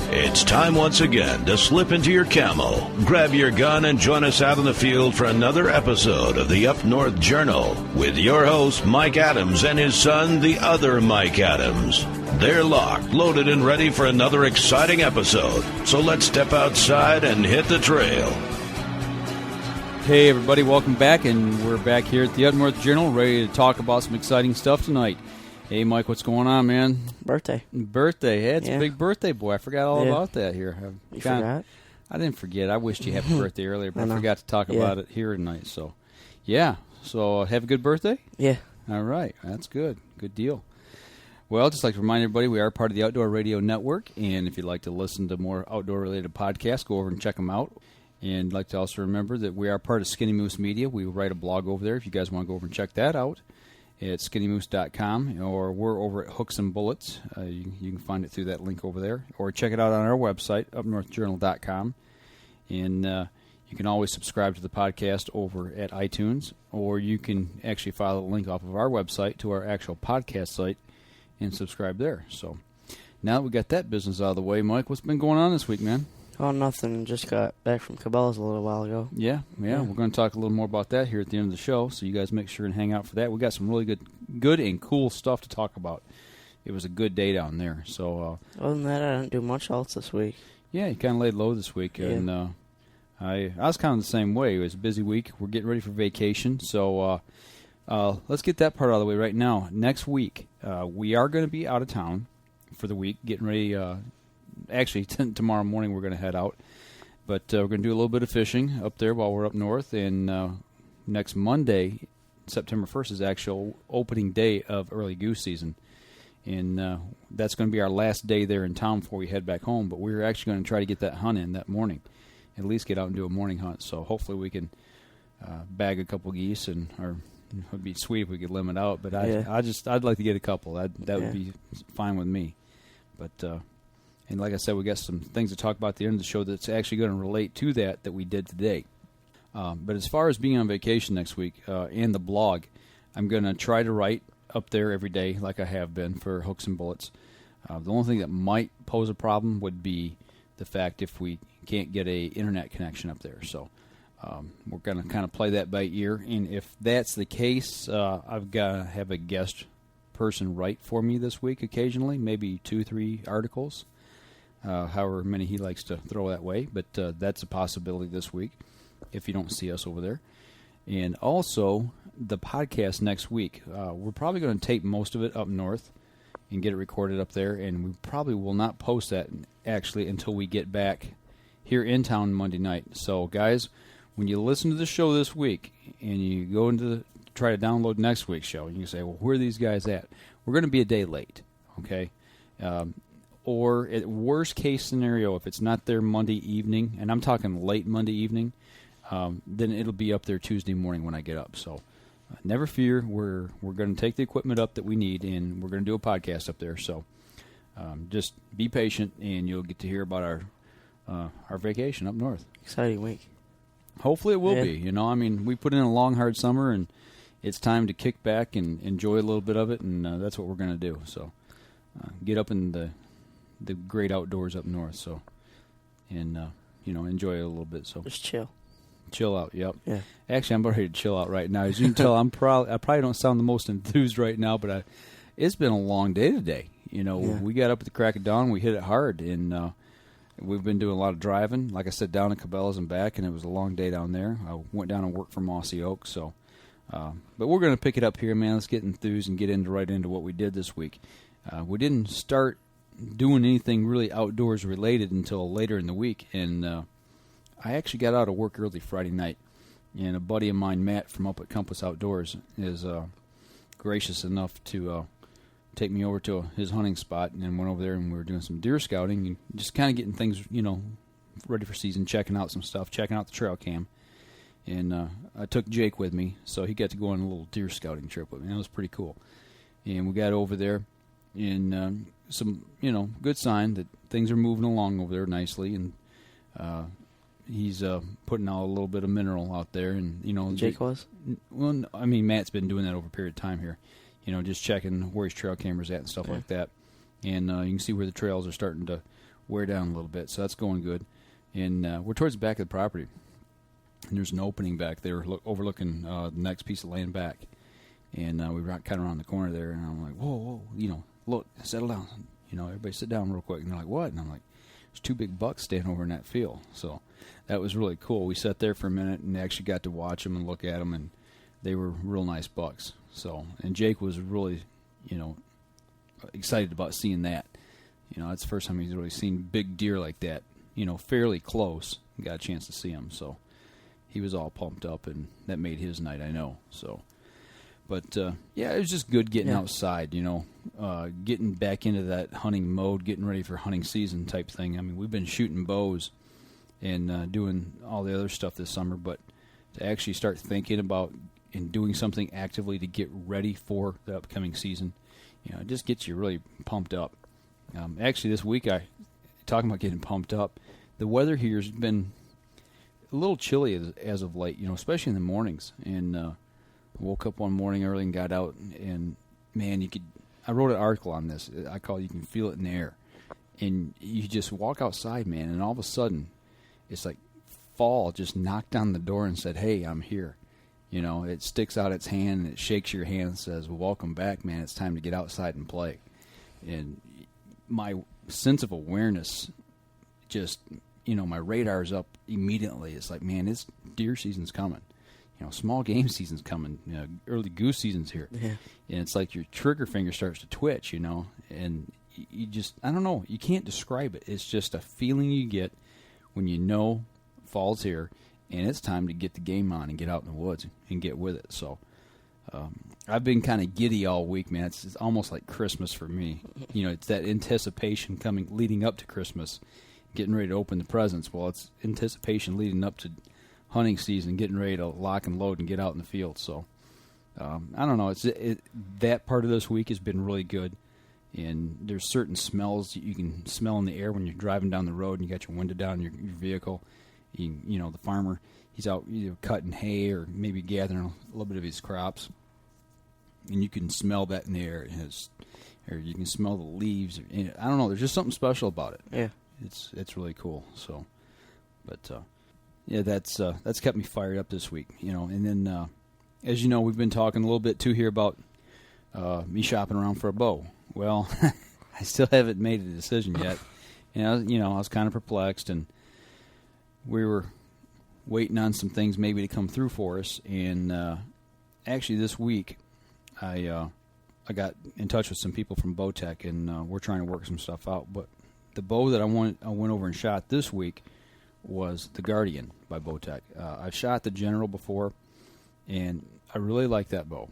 It's time once again to slip into your camo, grab your gun, and join us out in the field for another episode of the Up North Journal with your host, Mike Adams, and his son, the other Mike Adams. They're locked, loaded, and ready for another exciting episode. So let's step outside and hit the trail. Hey, everybody, welcome back, and we're back here at the Up North Journal, ready to talk about some exciting stuff tonight. Hey, Mike, what's going on, man? Birthday. Hey, it's a big birthday, boy. I forgot all about that here. You forgot? I didn't forget. I wished you happy birthday earlier, but I forgot to talk about it here tonight. So, So, have a good birthday? Yeah. All right. That's good. Good deal. Well, just like to remind everybody, we are part of the Outdoor Radio Network, and if you'd like to listen to more outdoor-related podcasts, go over and check them out. And I'd like to also remember that we are part of Skinny Moose Media. We write a blog over there if you guys want to go over and check that out. It's skinnymoose.com, or we're over at Hooks and Bullets. You can find it through that link over there, or check it out on our website, upnorthjournal.com. And you can always subscribe to the podcast over at iTunes, or you can actually follow the link off of our website to our actual podcast site and subscribe there. So now that we got that business out of the way, Mike, what's been going on this week, man? Oh, nothing. Just got back from Cabelas a little while ago. Yeah. We're going to talk a little more about that here at the end of the show, so you guys make sure and hang out for that. We got some really good and cool stuff to talk about. It was a good day down there. So other than that, I didn't do much else this week. Yeah, you kind of laid low this week, and I was kind of the same way. It was a busy week. We're getting ready for vacation, so let's get that part out of the way right now. Next week, we are going to be out of town for the week, getting ready. Actually, tomorrow morning we're going to head out. But we're going to do a little bit of fishing up there while we're up north. And next Monday, September 1st, is actual opening day of early goose season. And that's going to be our last day there in town before we head back home. But we're actually going to try to get that hunt in that morning, at least get out and do a morning hunt. So hopefully we can bag a couple geese, or it would be sweet if we could limit out. But I'd like to get a couple. That would be fine with me. But and like I said, we got some things to talk about at the end of the show that's actually going to relate to that we did today. But as far as being on vacation next week and the blog, I'm going to try to write up there every day like I have been for Hooks and Bullets. The only thing that might pose a problem would be the fact if we can't get a internet connection up there. So we're going to kind of play that by ear. And if that's the case, I've got to have a guest person write for me this week occasionally, maybe 2-3 articles. However many he likes to throw that way, but that's a possibility this week if you don't see us over there. And also, the podcast next week, we're probably going to tape most of it up north and get it recorded up there, and we probably will not post that actually until we get back here in town Monday night. So, guys, when you listen to the show this week and you go into try to download next week's show, and you say, well, where are these guys at? We're going to be a day late, okay? Or at worst case scenario, if it's not there Monday evening, and I'm talking late Monday evening, then it'll be up there Tuesday morning when I get up. So never fear, we're going to take the equipment up that we need, and we're going to do a podcast up there. So just be patient, and you'll get to hear about our vacation up north. Exciting week. Hopefully it will be. You know, I mean, we put in a long, hard summer, and it's time to kick back and enjoy a little bit of it, and that's what we're going to do. So get up in the great outdoors up north, so, and enjoy it a little bit. So just chill out. Yep. Yeah. Actually, I'm ready to chill out right now. As you can tell, I probably don't sound the most enthused right now, but it's been a long day today. We got up at the crack of dawn, we hit it hard, and we've been doing a lot of driving. Like I said, down to Cabelas and back, and it was a long day down there. I went down and worked for Mossy Oak, so. But we're going to pick it up here, man. Let's get enthused and get right into what we did this week. We didn't start doing anything really outdoors related until later in the week, and I actually got out of work early Friday night, and a buddy of mine, Matt from up at Compass Outdoors, is gracious enough to take me over to his hunting spot, and then went over there and we were doing some deer scouting and just kind of getting things ready for season, checking out some stuff, checking out the trail cam. And I took Jake with me, so he got to go on a little deer scouting trip with me. That was pretty cool. And we got over there, and some, good sign that things are moving along over there nicely, and he's putting out a little bit of mineral out there, and Jake was? Well, I mean, Matt's been doing that over a period of time here, just checking where his trail camera's at and stuff like that, and you can see where the trails are starting to wear down a little bit, so that's going good, and we're towards the back of the property, and there's an opening back there overlooking the next piece of land back, and we rock kind of around the corner there, and I'm like, whoa, look, settle down, everybody sit down real quick, and they're like, what? And I'm like, there's 2 big bucks standing over in that field, so that was really cool. We sat there for a minute and actually got to watch them and look at them, and they were real nice bucks. So, and Jake was really, excited about seeing that. That's the first time he's really seen big deer like that, fairly close. Got a chance to see him, so he was all pumped up, and that made his night, I know. So, but yeah, it was just good getting outside, getting back into that hunting mode, getting ready for hunting season type thing. I mean, we've been shooting bows and doing all the other stuff this summer, but to actually start thinking about and doing something actively to get ready for the upcoming season, it just gets you really pumped up. Actually, this week, talking about getting pumped up, the weather here has been a little chilly as of late, especially in the mornings. And I woke up one morning early and got out, and man, I wrote an article on this. I call it "You Can Feel It in the Air," and you just walk outside, man, and all of a sudden, it's like fall just knocked on the door and said, "Hey, I'm here." It sticks out its hand and it shakes your hand and says, "Well, welcome back, man. It's time to get outside and play." And my sense of awareness just, my radar's up immediately. It's like, man, this deer season's coming. Small game season's coming. Early goose season's here. Yeah. And it's like your trigger finger starts to twitch, and you just, I don't know, you can't describe it. It's just a feeling you get when fall's here and it's time to get the game on and get out in the woods and get with it. So I've been kind of giddy all week, man. It's almost like Christmas for me. It's that anticipation leading up to Christmas, getting ready to open the presents. Well, it's anticipation leading up to hunting season, getting ready to lock and load and get out in the field. So I don't know. That part of this week has been really good. And there's certain smells you can smell in the air when you're driving down the road and you got your window down in your vehicle. The farmer, he's out either cutting hay or maybe gathering a little bit of his crops. And you can smell that in the air. Or you can smell the leaves. I don't know. There's just something special about it. Yeah. It's really cool. So, but yeah, that's kept me fired up this week. And then as you know, we've been talking a little bit too here about me shopping around for a bow. Well, I still haven't made a decision yet. I was kind of perplexed, and we were waiting on some things maybe to come through for us. And actually, this week, I got in touch with some people from Bowtech, and we're trying to work some stuff out. But the bow that I went over and shot this week was the Guardian by Bowtech. I've shot the General before, and I really like that bow.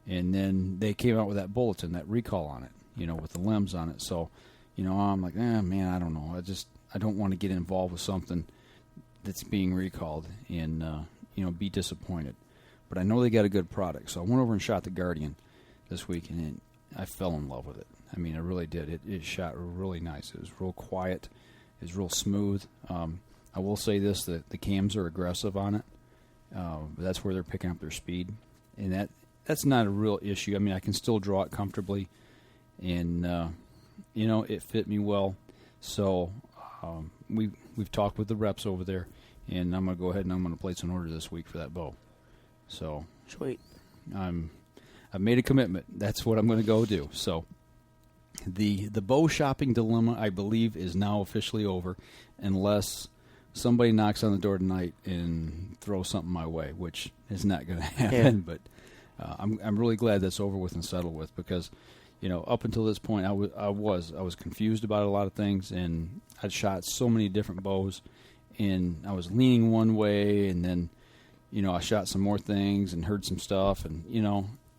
And then they came out with that bulletin, that recall on it, with the limbs on it. So, I'm like, man, I don't know. I don't want to get involved with something that's being recalled and, be disappointed. But I know they got a good product. So I went over and shot the Guardian this week, and I fell in love with it. I mean, I really did. It shot really nice. It was real quiet. It was real smooth. I will say this, that the cams are aggressive on it. That's where they're picking up their speed. And that's not a real issue. I mean, I can still draw it comfortably, and it fit me well. So we've talked with the reps over there, and I'm gonna go ahead and I'm gonna place an order this week for that bow. So sweet. I've made a commitment. That's what I'm gonna go do. So the bow shopping dilemma, I believe, is now officially over, unless somebody knocks on the door tonight and throws something my way, which is not gonna happen. But I'm really glad that's over with and settled with, because up until this point I was confused about a lot of things, and I'd shot so many different bows, and I was leaning one way, and then I shot some more things and heard some stuff, and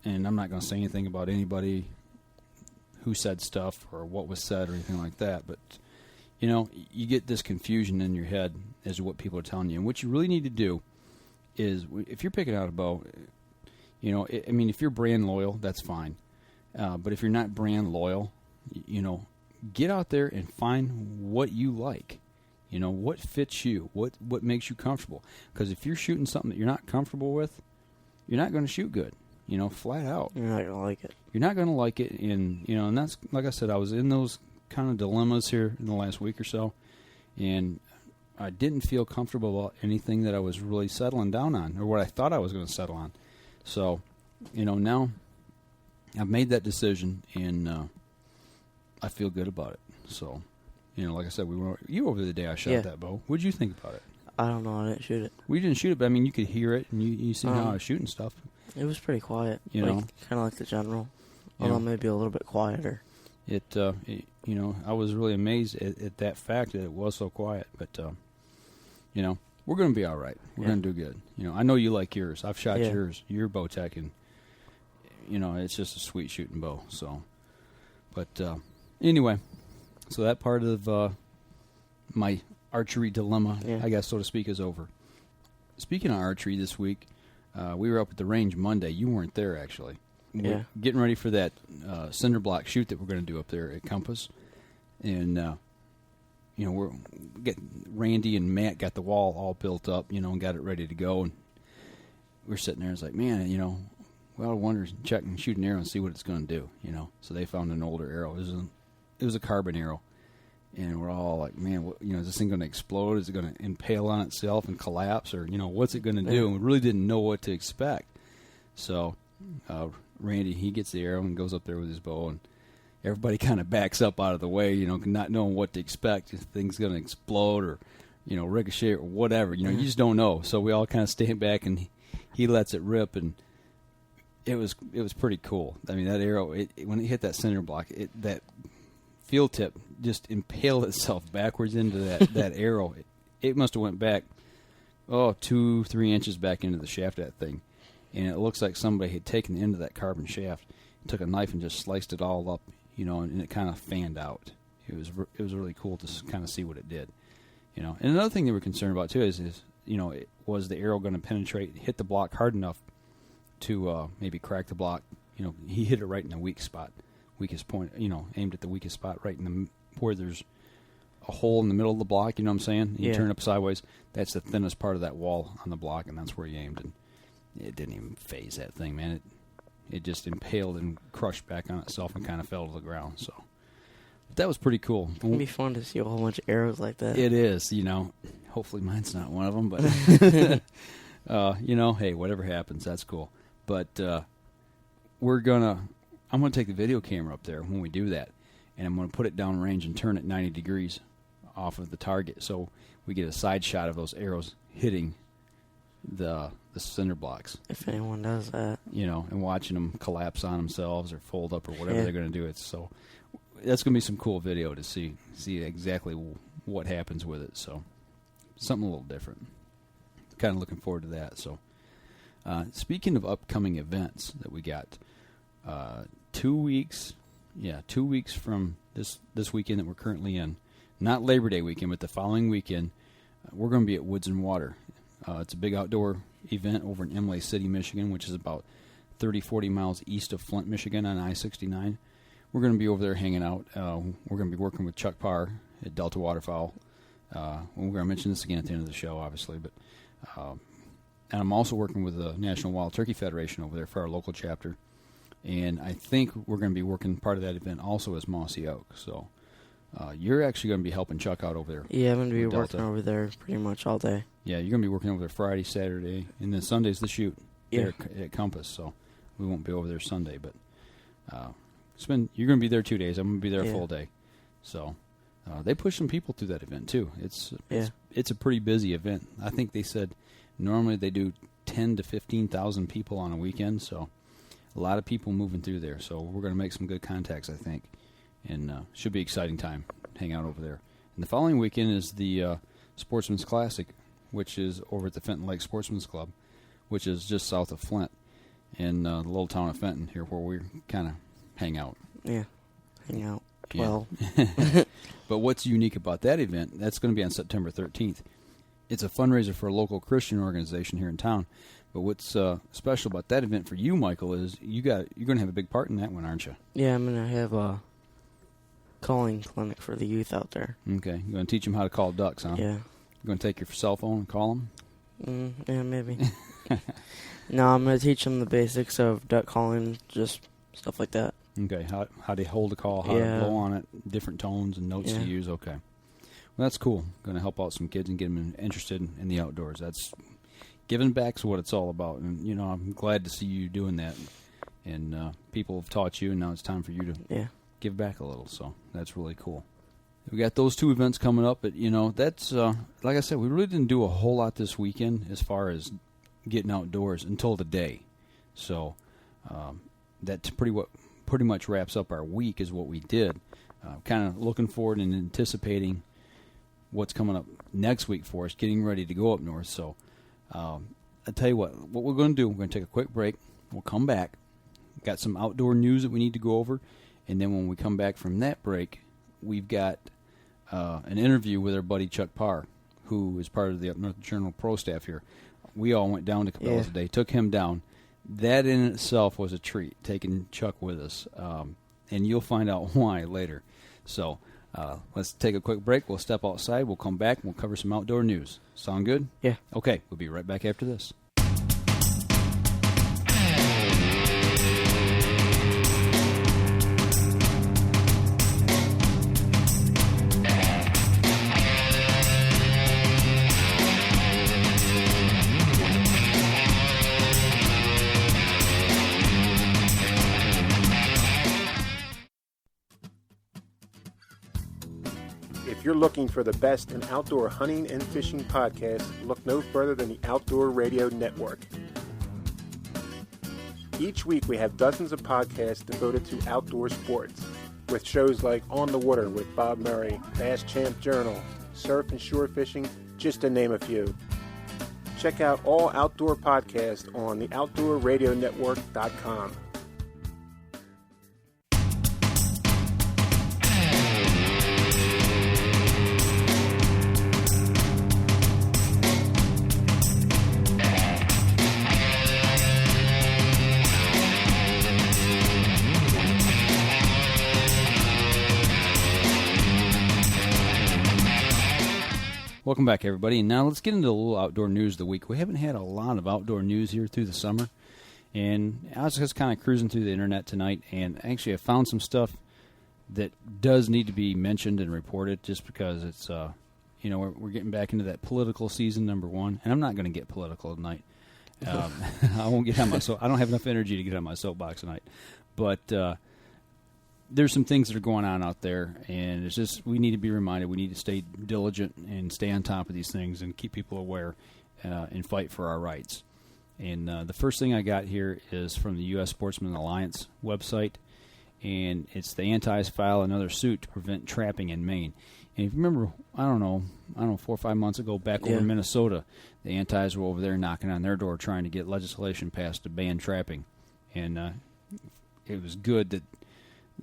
and I'm not going to say anything about anybody who said stuff or what was said or anything like that, but you get this confusion in your head as to what people are telling you. And what you really need to do is, if you're picking out a bow, if you're brand loyal, that's fine. But if you're not brand loyal, get out there and find what you like. What fits you, what makes you comfortable. Because if you're shooting something that you're not comfortable with, you're not going to shoot good, flat out. You're not going to like it. You're not going to like it, and that's, like I said, I was in those kind of dilemmas here in the last week or so, and I didn't feel comfortable about anything that I was really settling down on, or what I thought I was going to settle on. So, now I've made that decision, and I feel good about it. So, like I said, you over the day I shot that bow. What'd you think about it? I don't know. I didn't shoot it. We didn't shoot it, but you could hear it, and you seen how I was shooting stuff. It was pretty quiet. Kind of like the general, although maybe a little bit quieter. I was really amazed at that fact that it was so quiet. But, we're going to be all right. We're going to do good. I know you like yours. I've shot yours, your Bowtech, and, it's just a sweet shooting bow. So, but anyway, so that part of my archery dilemma, I guess, so to speak, is over. Speaking of archery this week, we were up at the range Monday. You weren't there, actually. We're getting ready for that cinder block shoot that we're going to do up there at Compass. And, we're getting Randy and Matt got the wall all built up, and got it ready to go. And we're sitting there and it's like, man, well, I wonder, check and shoot an arrow and see what it's going to do, So they found an older arrow. It was a carbon arrow. And we're all like, man, is this thing going to explode? Is it going to impale on itself and collapse? Or, what's it going to do? And we really didn't know what to expect. So Randy, he gets the arrow and goes up there with his bow, and everybody kind of backs up out of the way, not knowing what to expect. If things going to explode or, ricochet or whatever. You just don't know. So we all kind of stand back, and he lets it rip, and it was pretty cool. I mean, that arrow, when it hit that cinder block, that field tip just impaled itself backwards into that arrow. It must have went back, 2-3 inches back into the shaft of that thing. And it looks like somebody had taken the end of that carbon shaft, took a knife and just sliced it all up, and it kind of fanned out. It was really cool to kind of see what it did, And another thing they were concerned about too is was the arrow going to penetrate, hit the block hard enough to maybe crack the block? He hit it right in the weakest point, aimed at the weakest spot, right in where there's a hole in the middle of the block, you know what I'm saying? You turn up sideways, that's the thinnest part of that wall on the block, and that's where he aimed. And it didn't even phase that thing, man. It just impaled and crushed back on itself and kind of fell to the ground. So, but that was pretty cool. It's going to be fun to see a whole bunch of arrows like that. It is, Hopefully mine's not one of them, but, hey, whatever happens, that's cool. But I'm going to take the video camera up there when we do that, and I'm going to put it down range and turn it 90 degrees off of the target, so we get a side shot of those arrows hitting the cinder blocks. If anyone does that. And watching them collapse on themselves or fold up or whatever they're going to do. So that's going to be some cool video to see exactly what happens with it. So something a little different. Kind of looking forward to that. So speaking of upcoming events that we got, 2 weeks from this weekend that we're currently in, not Labor Day weekend, but the following weekend, we're going to be at Woods and Water. It's a big outdoor event over in Imlay City, Michigan, which is about 30-40 miles east of Flint, Michigan on I-69. We're going to be over there hanging out. We're going to be working with Chuck Parr at Delta Waterfowl. We're going to mention this again at the end of the show, obviously. But and I'm also working with the National Wild Turkey Federation over there for our local chapter. And I think we're going to be working part of that event also as Mossy Oak. So you're actually going to be helping Chuck out over there. Yeah, I'm going to be working over there pretty much all day. Yeah, you're going to be working over there Friday, Saturday, and then Sunday's the shoot there at Compass. So we won't be over there Sunday, but you're going to be there 2 days. I'm going to be there a full day. So they push some people through that event too. It's a pretty busy event. I think they said normally they do 10 to 15,000 people on a weekend. So a lot of people moving through there. So we're going to make some good contacts, I think, and should be an exciting time. Hang out over there. And the following weekend is the Sportsman's Classic, which is over at the Fenton Lake Sportsman's Club, which is just south of Flint in the little town of Fenton here where we kind of hang out. Yeah, hang out. Well, but what's unique about that event, that's going to be on September 13th. It's a fundraiser for a local Christian organization here in town. But what's special about that event for you, Michael, is you're going to have a big part in that one, aren't you? Yeah, I'm going to have calling clinic for the youth out there. Okay. You're going to teach them how to call ducks, huh? Yeah. You're going to take your cell phone and call them? Yeah, maybe. No, I'm going to teach them the basics of duck calling, just stuff like that. Okay. How to hold a call, how to blow on it, different tones and notes to use. Okay. Well, that's cool. Going to help out some kids and get them interested in the outdoors. That's giving back's what it's all about. And, you know, I'm glad to see you doing that. And people have taught you, and now it's time for you to give back a little. So that's really cool. We got those 2 events coming up, but, you know, that's, like I said, we really didn't do a whole lot this weekend as far as getting outdoors until today. So that's pretty much wraps up our week is what we did. Kind of looking forward and anticipating what's coming up next week for us, getting ready to go up north. So I'll tell you what we're going to do. We're going to take a quick break. We'll come back. Got some outdoor news that we need to go over. And then when we come back from that break, we've got an interview with our buddy Chuck Parr, who is part of the Up North Journal Pro staff here. We all went down to Cabelas today, took him down. That in itself was a treat, taking Chuck with us. And you'll find out why later. So let's take a quick break. We'll step outside. We'll come back, and we'll cover some outdoor news. Sound good? Yeah. Okay, we'll be right back after this. If you're looking for the best in outdoor hunting and fishing podcasts, look no further than the Outdoor Radio Network. Each week we have dozens of podcasts devoted to outdoor sports, with shows like On the Water with Bob Murray, Bass Champ Journal, Surf and Shore Fishing, just to name a few. Check out all outdoor podcasts on the OutdoorRadioNetwork.com. Welcome back, everybody. And now let's get into a little outdoor news of the week. We haven't had a lot of outdoor news here through the summer. And I was just kind of cruising through the internet tonight, and actually I found some stuff that does need to be mentioned and reported just because it's, you know, we're getting back into that political season, number one. And I'm not going to get political tonight. I won't get on my I don't have enough energy to get on my soapbox tonight. But there's some things that are going on out there, and it's just we need to be reminded. We need to stay diligent and stay on top of these things and keep people aware and fight for our rights. And the first thing I got here is from the U.S. Sportsman Alliance website, and it's the Antis file another suit to prevent trapping in Maine. And if you remember, I don't know, 4 or 5 months ago, back over in Minnesota, the Antis were over there knocking on their door trying to get legislation passed to ban trapping. And it was good that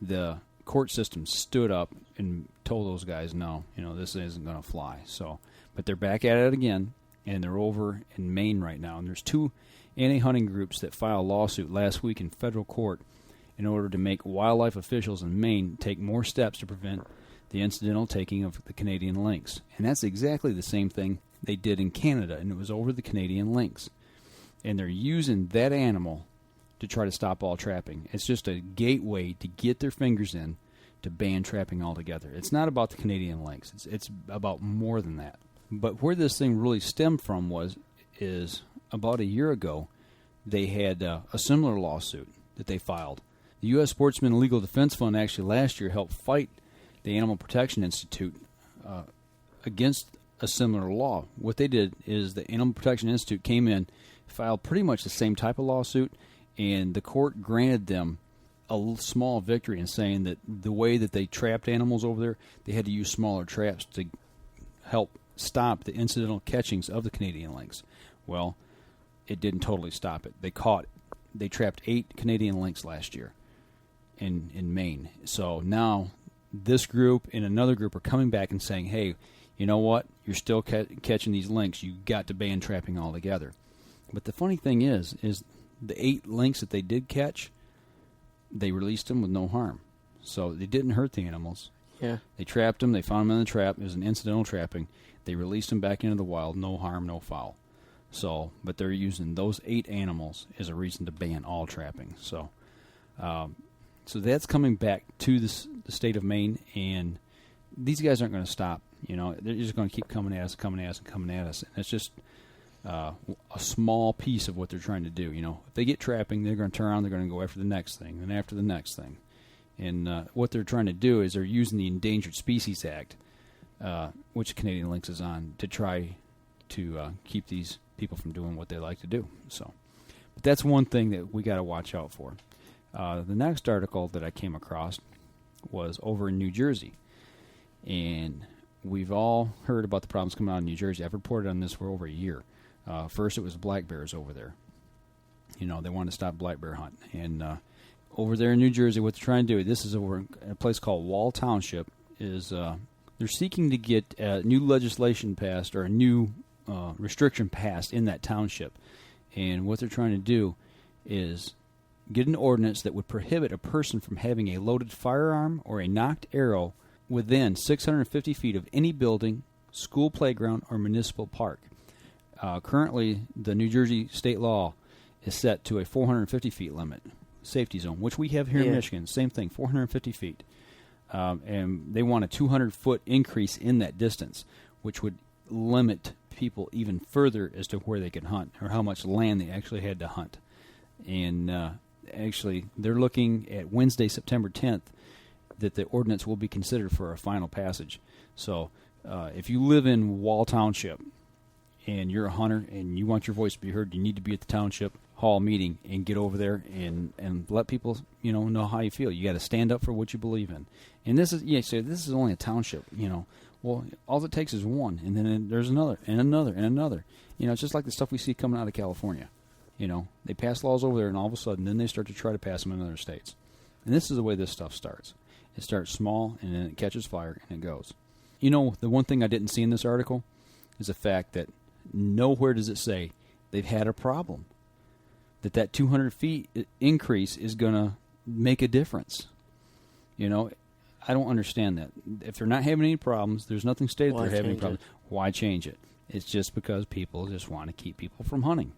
the court system stood up and told those guys, no, you know, this isn't going to fly. So, but they're back at it again, and they're over in Maine right now. And there's 2 anti-hunting groups that filed a lawsuit last week in federal court in order to make wildlife officials in Maine take more steps to prevent the incidental taking of the Canadian lynx. And that's exactly the same thing they did in Canada, and it was over the Canadian lynx. And they're using that animal to try to stop all trapping. It's just a gateway to get their fingers in to ban trapping altogether. It's not about the Canadian lynx. It's about more than that. But where this thing really stemmed from is about a year ago, they had a similar lawsuit that they filed. The U.S. Sportsman Legal Defense Fund actually last year helped fight the Animal Protection Institute against a similar law. What they did is the Animal Protection Institute came in, filed pretty much the same type of lawsuit, and the court granted them a small victory in saying that the way that they trapped animals over there, they had to use smaller traps to help stop the incidental catchings of the Canadian lynx. Well, it didn't totally stop it. They trapped 8 Canadian lynx last year in Maine. So now this group and another group are coming back and saying, hey, you know what? You're still catching these lynx. You've got to ban trapping altogether. But the funny thing is the 8 lynx that they did catch, they released them with no harm. So they didn't hurt the animals. Yeah. They trapped them. They found them in the trap. It was an incidental trapping. They released them back into the wild. No harm, no foul. So, but they're using those 8 animals as a reason to ban all trapping. So, so that's coming back to the state of Maine, and these guys aren't going to stop. You know, they're just going to keep coming at us. And it's just a small piece of what they're trying to do. You know, if they get trapping, they're going to turn around. They're going to go after the next thing, and after the next thing. And what they're trying to do is they're using the Endangered Species Act, which Canadian Lynx is on, to try to keep these people from doing what they like to do. So, but that's one thing that we got to watch out for. The next article that I came across was over in New Jersey, and we've all heard about the problems coming out of New Jersey. I've reported on this for over a year. First, it was black bears over there. You know, they want to stop black bear hunting, and over there in New Jersey, what they're trying to do, this is over in a place called Wall Township, is they're seeking to get new legislation passed, or a new restriction passed in that township. And what they're trying to do is get an ordinance that would prohibit a person from having a loaded firearm or a nocked arrow within 650 feet of any building, school playground, or municipal park. Currently, the New Jersey state law is set to a 450 feet limit, safety zone, which we have here in Michigan. Same thing, 450 feet. And they want a 200-foot increase in that distance, which would limit people even further as to where they can hunt, or how much land they actually had to hunt. And actually, they're looking at Wednesday, September 10th, that the ordinance will be considered for a final passage. So if you live in Wall Township and you're a hunter and you want your voice to be heard, you need to be at the township hall meeting and get over there and let people know how you feel. You got to stand up for what you believe in. And this is this is only a township. Well, all it takes is one, and then there's another and another and another. It's just like the stuff we see coming out of California. They pass laws over there, and all of a sudden, then they start to try to pass them in other states. And this is the way this stuff starts. It starts small, and then it catches fire, and it goes. The one thing I didn't see in this article is the fact that nowhere does it say they've had a problem, that 200 feet increase is going to make a difference. I don't understand that. If they're not having any problems, there's nothing stated they're having any problems. Why change it? It's just because people just want to keep people from hunting,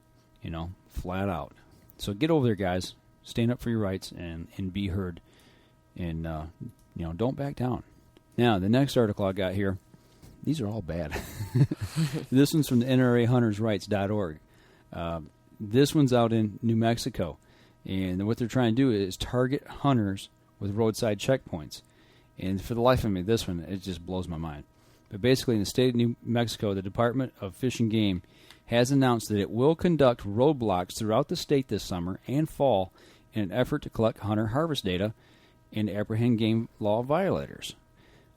flat out. So get over there, guys. Stand up for your rights and be heard. And, don't back down. Now, the next article I got here, these are all bad. This one's from the NRAHuntersRights.org. This one's out in New Mexico. And what they're trying to do is target hunters with roadside checkpoints. And for the life of me, this one, it just blows my mind. But basically, in the state of New Mexico, the Department of Fish and Game has announced that it will conduct roadblocks throughout the state this summer and fall in an effort to collect hunter harvest data and apprehend game law violators.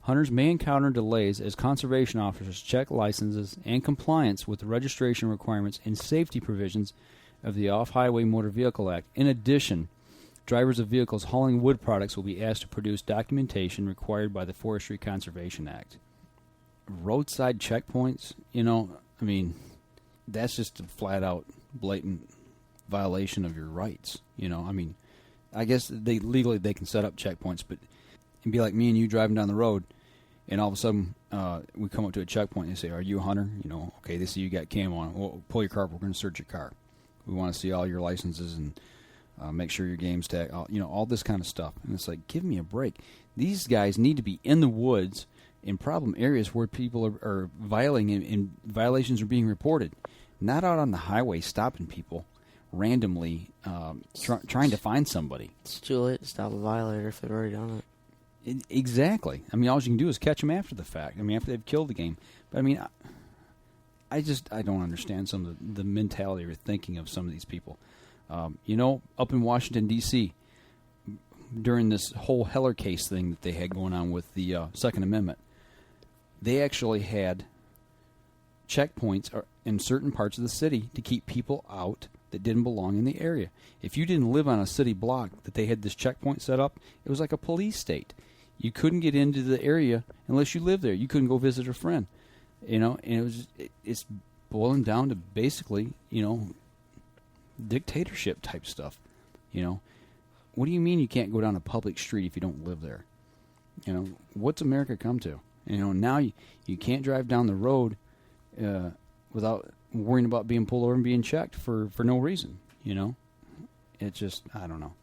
Hunters may encounter delays as conservation officers check licenses and compliance with the registration requirements and safety provisions of the Off-Highway Motor Vehicle Act. In addition, drivers of vehicles hauling wood products will be asked to produce documentation required by the Forestry Conservation Act. Roadside checkpoints, that's just a flat-out, blatant violation of your rights. I guess they can set up checkpoints, but it'd be like me and you driving down the road, and all of a sudden we come up to a checkpoint and they say, "Are you a hunter?" Okay, they see you got camo on. Well, pull your car up. We're going to search your car. We want to see all your licenses and make sure your game's tagged. All this kind of stuff. And it's like, give me a break. These guys need to be in the woods in problem areas where people are violating and violations are being reported, not out on the highway stopping people randomly, trying to find somebody. It's too late to stop a violator if they've already done it. Exactly. All you can do is catch them after the fact. After they've killed the game. But I don't understand some of the mentality or thinking of some of these people. Up in Washington, D.C., during this whole Heller case thing that they had going on with the Second Amendment, they actually had checkpoints in certain parts of the city to keep people out that didn't belong in the area. If you didn't live on a city block that they had this checkpoint set up, it was like a police state. You couldn't get into the area unless you lived there. You couldn't go visit a friend. And it's boiling down to basically, dictatorship type stuff. What do you mean you can't go down a public street if you don't live there? What's America come to? Now you can't drive down the road without worrying about being pulled over and being checked for no reason. It's just, I don't know.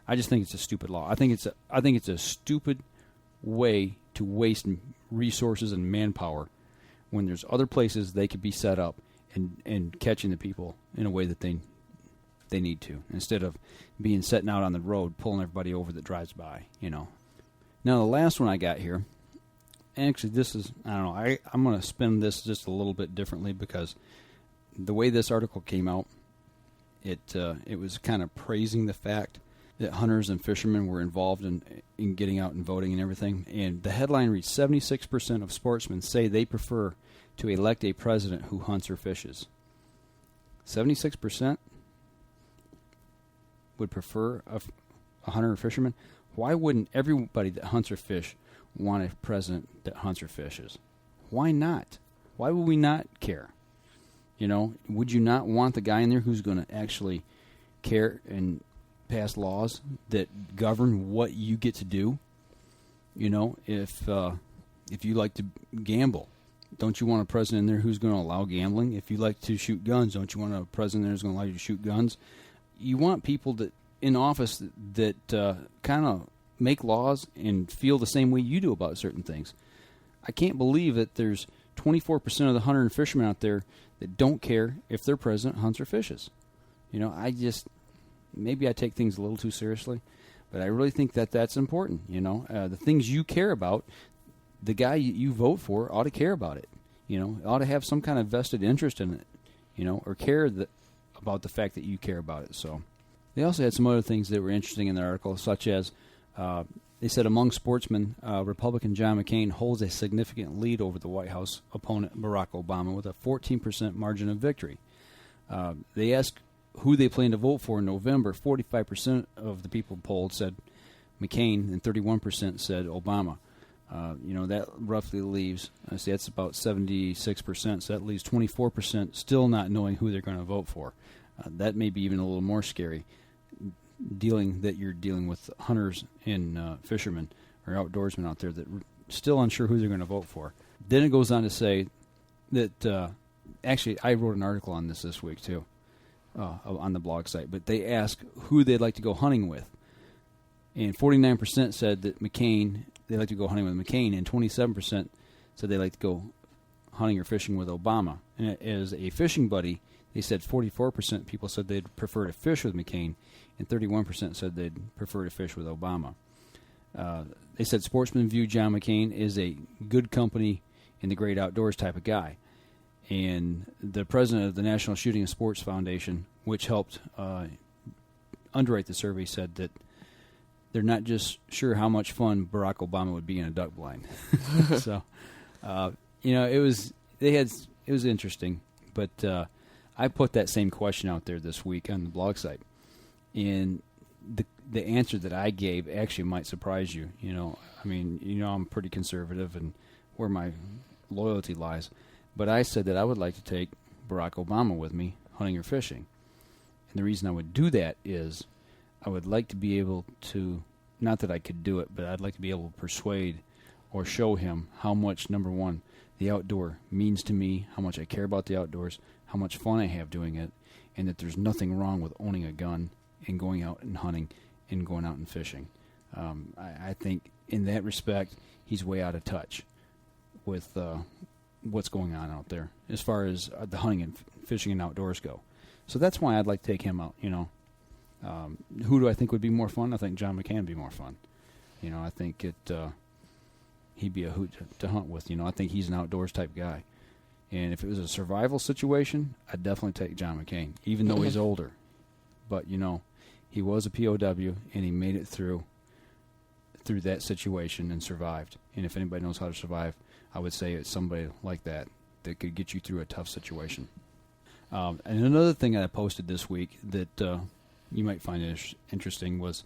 I just think it's a stupid law. I think it's a stupid way to waste resources and manpower when there's other places they could be set up and catching the people in a way that they need to, instead of being setting out on the road pulling everybody over that drives by. Now the last one I got here, actually this is, I don't know, I'm going to spin this just a little bit differently, because the way this article came out, it was kind of praising the fact that hunters and fishermen were involved in getting out and voting and everything. And the headline reads, 76% of sportsmen say they prefer to elect a president who hunts or fishes. 76% would prefer a hunter or fisherman. Why wouldn't everybody that hunts or fish want a president that hunts or fishes? Why not? Why would we not care? Would you not want the guy in there who's going to actually care and pass laws that govern what you get to do? If you like to gamble, don't you want a president in there who's going to allow gambling? If you like to shoot guns, don't you want a president there who's going to allow you to shoot guns? You want people that in office that kind of make laws and feel the same way you do about certain things. I can't believe that there's 24% of the hunter and fishermen out there that don't care if their president hunts or fishes. Maybe I take things a little too seriously, but I really think that that's important. The things you care about, the guy you vote for ought to care about it. Ought to have some kind of vested interest in it, or care about the fact that you care about it. So they also had some other things that were interesting in the article, such as they said among sportsmen, Republican John McCain holds a significant lead over the White House opponent Barack Obama with a 14% margin of victory. They asked who they plan to vote for in November. 45% of the people polled said McCain, and 31% said Obama. That roughly leaves, that's about 76%, so that leaves 24% still not knowing who they're going to vote for. That may be even a little more scary, you're dealing with hunters and fishermen or outdoorsmen out there that are still unsure who they're going to vote for. Then it goes on to say that, actually, I wrote an article on this week too, on the blog site, but they ask who they'd like to go hunting with. And 49% said that they'd like to go hunting with McCain, and 27% said they'd like to go hunting or fishing with Obama. And as a fishing buddy, they said 44% people said they'd prefer to fish with McCain, and 31% said they'd prefer to fish with Obama. They said sportsmen view John McCain as a good company in the great outdoors type of guy. And the president of the National Shooting and Sports Foundation, which helped underwrite the survey, said that they're not just sure how much fun Barack Obama would be in a duck blind. So, it was interesting. But I put that same question out there this week on the blog site, and the answer that I gave actually might surprise you. I'm pretty conservative and where my loyalty lies. But I said that I would like to take Barack Obama with me hunting or fishing. And the reason I would do that is I would like to be able to, not that I could do it, but I'd like to be able to persuade or show him how much, number one, the outdoor means to me, how much I care about the outdoors, how much fun I have doing it, and that there's nothing wrong with owning a gun and going out and hunting and going out and fishing. I think in that respect, he's way out of touch with what's going on out there as far as the hunting and fishing and outdoors go. So that's why I'd like to take him out. Who do I think would be more fun? I think John McCain would be more fun. I think he'd be a hoot to hunt with. I think he's an outdoors type guy. And if it was a survival situation, I'd definitely take John McCain, even though he's older. But, he was a POW, and he made it through that situation and survived. And if anybody knows how to survive, I would say it's somebody like that could get you through a tough situation. And another thing that I posted this week that you might find interesting was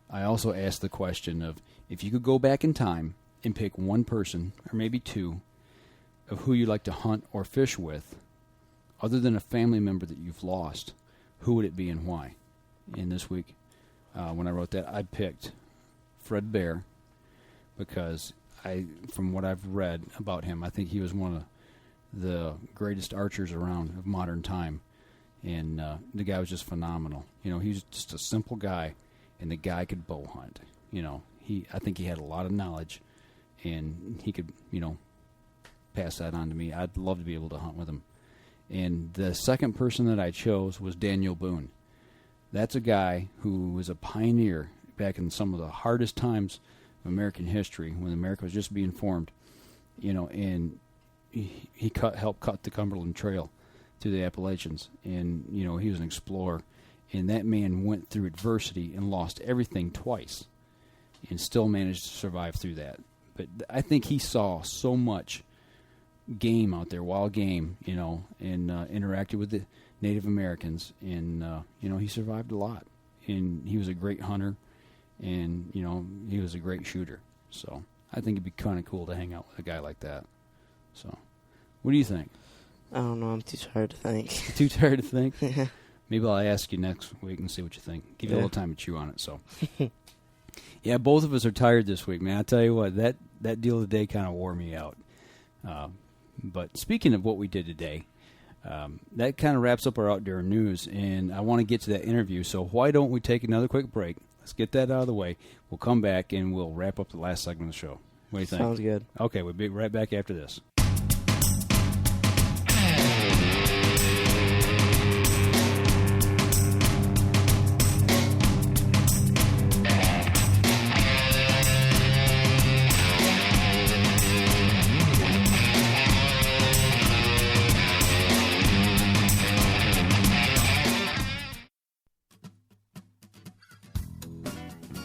I also asked the question of if you could go back in time and pick one person, or maybe two, of who you'd like to hunt or fish with, other than a family member that you've lost, who would it be and why? And this week, when I wrote that, I picked Fred Bear, because from what I've read about him, I think he was one of the greatest archers around of modern time. And the guy was just phenomenal. He was just a simple guy, and the guy could bow hunt. I think he had a lot of knowledge, and he could, pass that on to me. I'd love to be able to hunt with him. And the second person that I chose was Daniel Boone. That's a guy who was a pioneer back in some of the hardest times of American history, when America was just being formed, and he helped cut the Cumberland Trail through the Appalachians, and he was an explorer, and that man went through adversity and lost everything twice, and still managed to survive through that. But I think he saw so much game out there, wild game, and interacted with the Native Americans, and he survived a lot, and he was a great hunter, and he was a great shooter. So I think it'd be kind of cool to hang out with a guy like that. So, what do you think? I don't know. I'm too tired to think. Too tired to think? Maybe I'll ask you next week and see what you think. Give you a little time to chew on it. So, yeah, both of us are tired this week, man. I tell you what, that deal today kind of wore me out. But speaking of what we did today, that kind of wraps up our outdoor news, and I want to get to that interview. So why don't we take another quick break? Let's get that out of the way. We'll come back, and we'll wrap up the last segment of the show. What do you think? Sounds good. Okay, we'll be right back after this.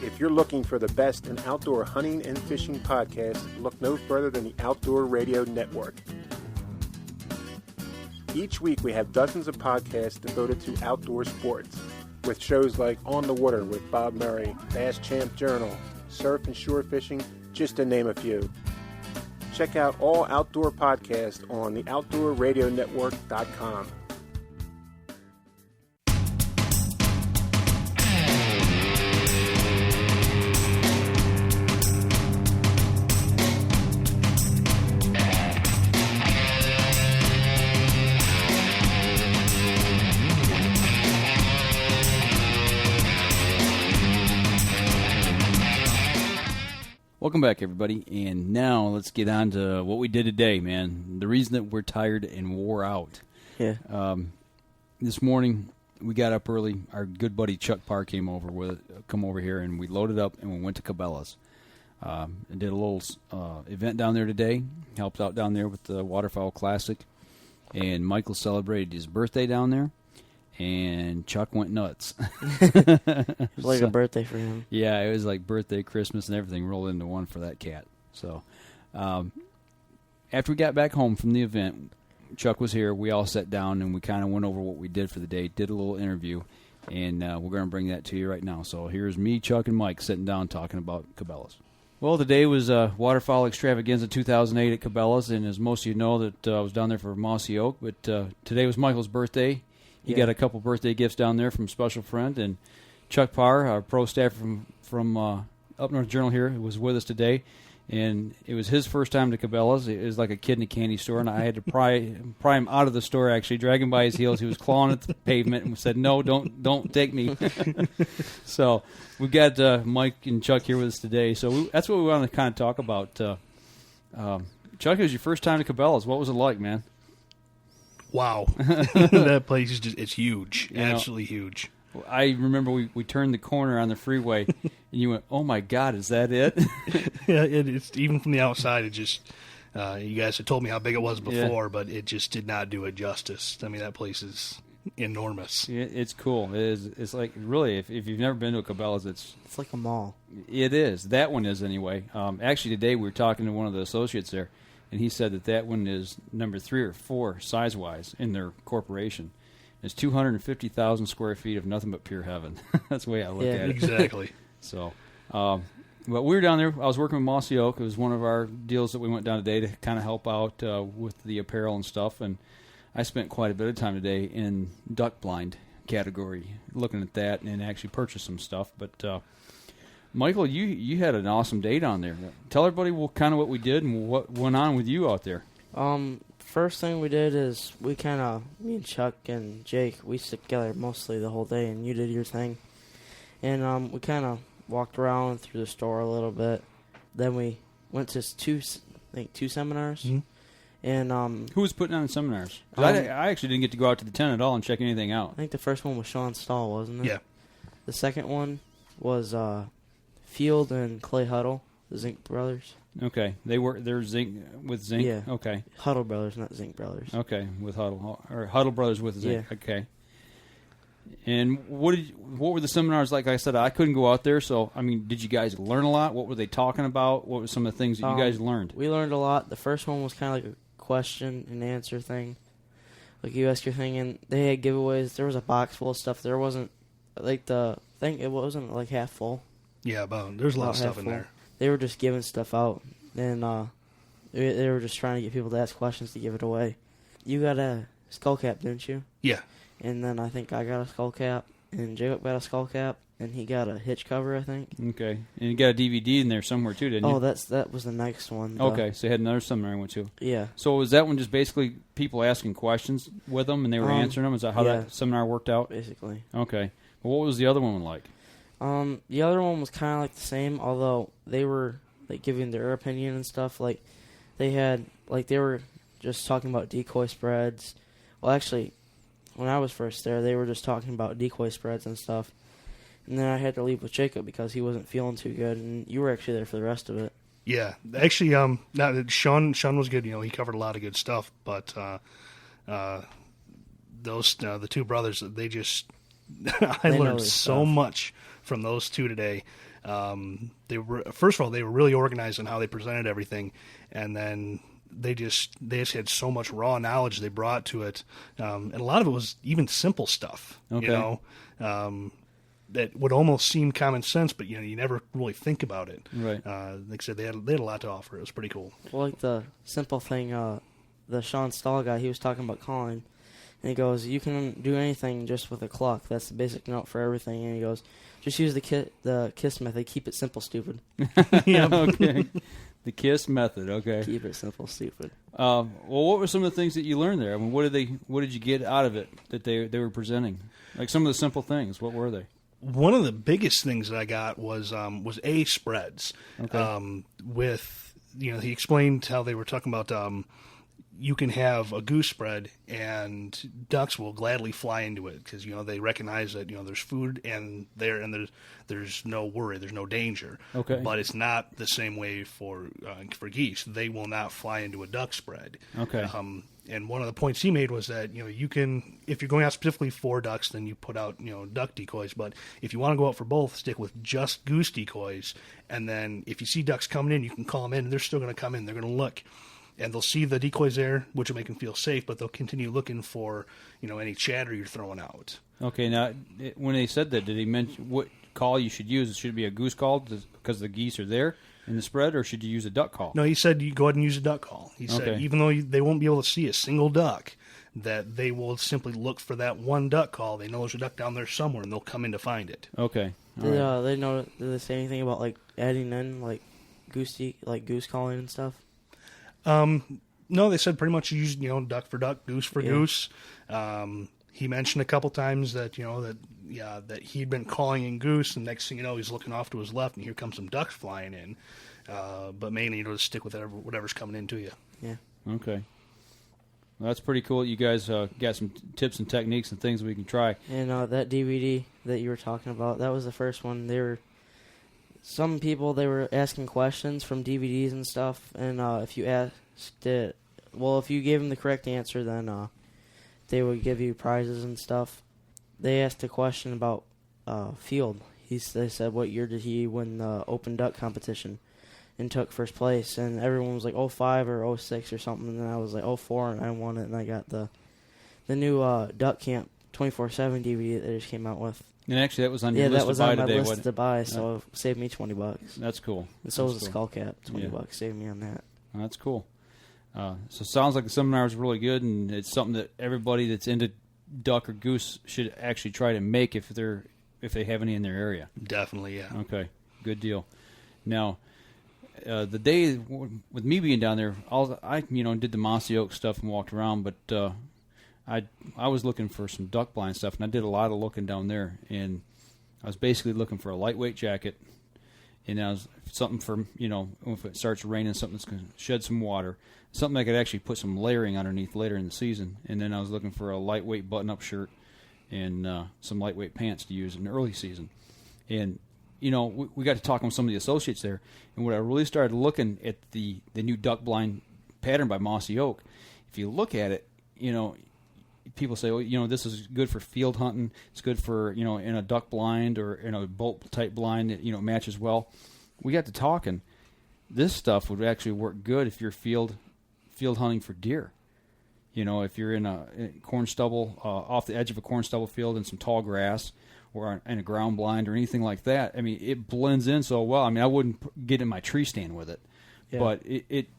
If you're looking for the best in outdoor hunting and fishing podcasts, look no further than the Outdoor Radio Network. Each week we have dozens of podcasts devoted to outdoor sports, with shows like On the Water with Bob Murray, Bass Champ Journal, Surf and Shore Fishing, just to name a few. Check out all outdoor podcasts on the OutdoorRadioNetwork.com. Welcome back, everybody, and now let's get on to what we did today, man. The reason that we're tired and wore out. Yeah. This morning, we got up early. Our good buddy Chuck Parr come over here, and we loaded up, and we went to Cabelas. And did a little event down there today. Helped out down there with the Waterfowl Classic. And Michael celebrated his birthday down there. And Chuck went nuts. It was like a birthday for him. Yeah, it was like birthday, Christmas, and everything rolled into one for that cat. So after we got back home from the event, Chuck was here. We all sat down, and we kind of went over what we did for the day, did a little interview, and we're going to bring that to you right now. So here's me, Chuck, and Mike sitting down talking about Cabelas. Well, today was Waterfowl Extravaganza 2008 at Cabelas, and as most of you know, that I was down there for Mossy Oak, but today was Michael's birthday. He got a couple birthday gifts down there from Special Friend, and Chuck Parr, our pro staffer from Up North Journal here, was with us today, and it was his first time to Cabelas. It was like a kid in a candy store, and I had to pry him out of the store, actually, drag him by his heels. He was clawing at the pavement and said, "No, don't take me." So we've got Mike and Chuck here with us today, so that's what we want to kind of talk about. Chuck, it was your first time to Cabelas. What was it like, man? Wow. That place is it's huge. Absolutely huge. I remember we turned the corner on the freeway, and you went, "Oh, my God, is that it?" Yeah, it's even from the outside, it just, you guys had told me how big it was before, but it just did not do it justice. I mean, that place is enormous. It's cool. It's like, really, if you've never been to a Cabelas, it's like a mall. It is. That one is, anyway. Actually, today we were talking to one of the associates there, and he said that one is number 3 or 4 size-wise in their corporation. It's 250,000 square feet of nothing but pure heaven. That's the way I look at it. Exactly. So, but we were down there. I was working with Mossy Oak. It was one of our deals that we went down today to kind of help out with the apparel and stuff. And I spent quite a bit of time today in duck blind category looking at that and actually purchased some stuff. But Michael, you had an awesome day down there. Tell everybody kind of what we did and what went on with you out there. First thing we did is me and Chuck and Jake, we stayed together mostly the whole day, and you did your thing. And we kind of walked around through the store a little bit. Then we went to two seminars. Mm-hmm. And who was putting on the seminars? I actually didn't get to go out to the tent at all and check anything out. I think the first one was Sean Stahl, wasn't it? Yeah. The second one was Field and Clay Huddle, the Zink brothers. Okay, they're Zink with Zink. Yeah. Okay. Huddle brothers, not Zink brothers. Okay, with Huddle or Huddle brothers with Zink. Yeah. Okay. And what were the seminars like? Like I said, I couldn't go out there, so I mean, did you guys learn a lot? What were they talking about? What were some of the things that you guys learned? We learned a lot. The first one was kind of like a question and answer thing. Like you ask your thing, and they had giveaways. There was a box full of stuff. There wasn't like the thing. It wasn't like half full. Yeah, there's a lot of stuff in there. They were just giving stuff out, and they were just trying to get people to ask questions to give it away. You got a skull cap, didn't you? Yeah. And then I think I got a skull cap, and Jacob got a skull cap, and he got a hitch cover, I think. Okay. And you got a DVD in there somewhere, too, didn't you? Oh, that was the next one. Okay, so you had another seminar I went to. Yeah. So was that one just basically people asking questions with them, and they were answering them? Is that how that seminar worked out? Basically. Okay. Well, what was the other one like? The other one was kind of like the same, although they were like giving their opinion and stuff. Like they were just talking about decoy spreads. Well, actually, when I was first there, they were just talking about decoy spreads and stuff. And then I had to leave with Jacob because he wasn't feeling too good, and you were actually there for the rest of it. Yeah, actually, Sean was good. You know, he covered a lot of good stuff. But the two brothers, they just I learned so much from those two today. They were really organized in how they presented everything, and then they just had so much raw knowledge they brought to it, and a lot of it was even simple stuff. Okay. You know, that would almost seem common sense, but you never really think about it. Right. Like I said, they had a lot to offer. It was pretty cool. Well, like the simple thing, the Sean Stahl guy, he was talking about calling. And he goes, you can do anything just with a cluck. That's the basic note for everything. And he goes, just use the KISS method. Keep it simple, stupid. Yeah, okay. The KISS method, okay. Keep it simple, stupid. Well, what were some of the things that you learned there? I mean, what did you get out of it that they were presenting? Like some of the simple things. What were they? One of the biggest things that I got was spreads. Okay. He explained how they were talking about. You can have a goose spread, and ducks will gladly fly into it because they recognize that there's food and there's no worry, there's no danger. Okay. But it's not the same way for geese. They will not fly into a duck spread. Okay. And one of the points he made was that you can, if you're going out specifically for ducks, then you put out duck decoys. But if you want to go out for both, stick with just goose decoys. And then if you see ducks coming in, you can call them in, and they're still going to come in. They're going to look. And they'll see the decoys there, which will make them feel safe, but they'll continue looking for, any chatter you're throwing out. Okay, now, when they said that, did he mention what call you should use? Should it be a goose call because the geese are there in the spread, or should you use a duck call? No, he said you go ahead and use a duck call. He said even though they won't be able to see a single duck, that they will simply look for that one duck call. They know there's a duck down there somewhere, and they'll come in to find it. Okay. Did they say anything about, like, adding in, like, goose calling and stuff? No, they said pretty much you use, duck for duck, goose for goose. He mentioned a couple times that, that he'd been calling in goose, and next thing you know, he's looking off to his left, and here comes some ducks flying in. But mainly, just stick with whatever's coming into you. Yeah. Okay. Well, that's pretty cool. You guys got some tips and techniques and things we can try. And that DVD that you were talking about, that was the first one. Some people, they were asking questions from DVDs and stuff, and if you asked it, if you gave them the correct answer, then they would give you prizes and stuff. They asked a question about Field. They said, what year did he win the Open Duck competition and took first place? And everyone was like 05 or 06 or something, and then I was like 04, and I won it, and I got the new Duck Camp 24/7 DVD that they just came out with. And actually, that was on your list to buy today. Yeah, that was on my list to buy, so it saved me $20. That's cool. And so was the skull cap, $20 saved me on that. Well, that's cool. So it sounds like the seminar is really good, and it's something that everybody that's into duck or goose should actually try to make if they have any in their area. Definitely, yeah. Okay. Good deal. Now, the day with me being down there, I did the mossy oak stuff and walked around, but I was looking for some duck blind stuff, and I did a lot of looking down there, and I was basically looking for a lightweight jacket, and I was something for, if it starts raining, something that's going to shed some water, something I could actually put some layering underneath later in the season, and then I was looking for a lightweight button-up shirt and some lightweight pants to use in the early season. And, we got to talking with some of the associates there, and when I really started looking at the new duck blind pattern by Mossy Oak, if you look at it, people say, well, this is good for field hunting. It's good for, in a duck blind or in a bolt-type blind. It matches well. We got to talking. This stuff would actually work good if you're field hunting for deer. If you're in a corn stubble, off the edge of a corn stubble field in some tall grass or in a ground blind or anything like that, it blends in so well. I wouldn't get in my tree stand with it. Yeah. But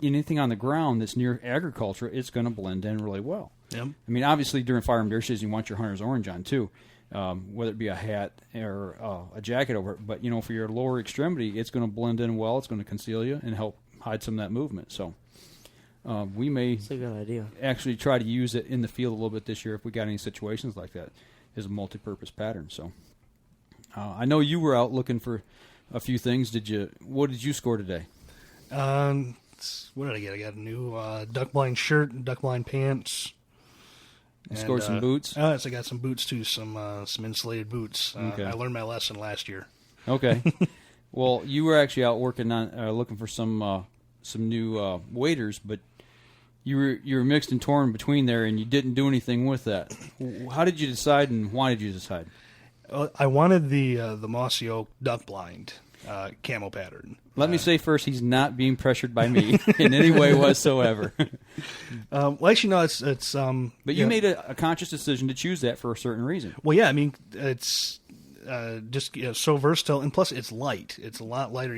anything on the ground that's near agriculture, it's going to blend in really well. Yep. Obviously during firearm deer season, you want your hunter's orange on too, whether it be a hat or a jacket over it. But for your lower extremity, it's going to blend in well. It's going to conceal you and help hide some of that movement. So we may That's a good idea. Actually try to use it in the field a little bit this year if we got any situations like that as a multi-purpose pattern. So I know you were out looking for a few things. What did you score today? What did I get? I got a new duck blind shirt and duck blind pants. You scored some boots? I got some boots too, some insulated boots. Okay. I learned my lesson last year. Okay. Well, you were actually out working on looking for some new waders, but you were mixed and torn between there, and you didn't do anything with that. How did you decide, and why did you decide? I wanted the Mossy Oak duck blind camo pattern. Let me say first, he's not being pressured by me in any way whatsoever. Well, actually, no, it's. But you made a conscious decision to choose that for a certain reason. Well, yeah, it's just so versatile, and plus it's light. It's a lot lighter.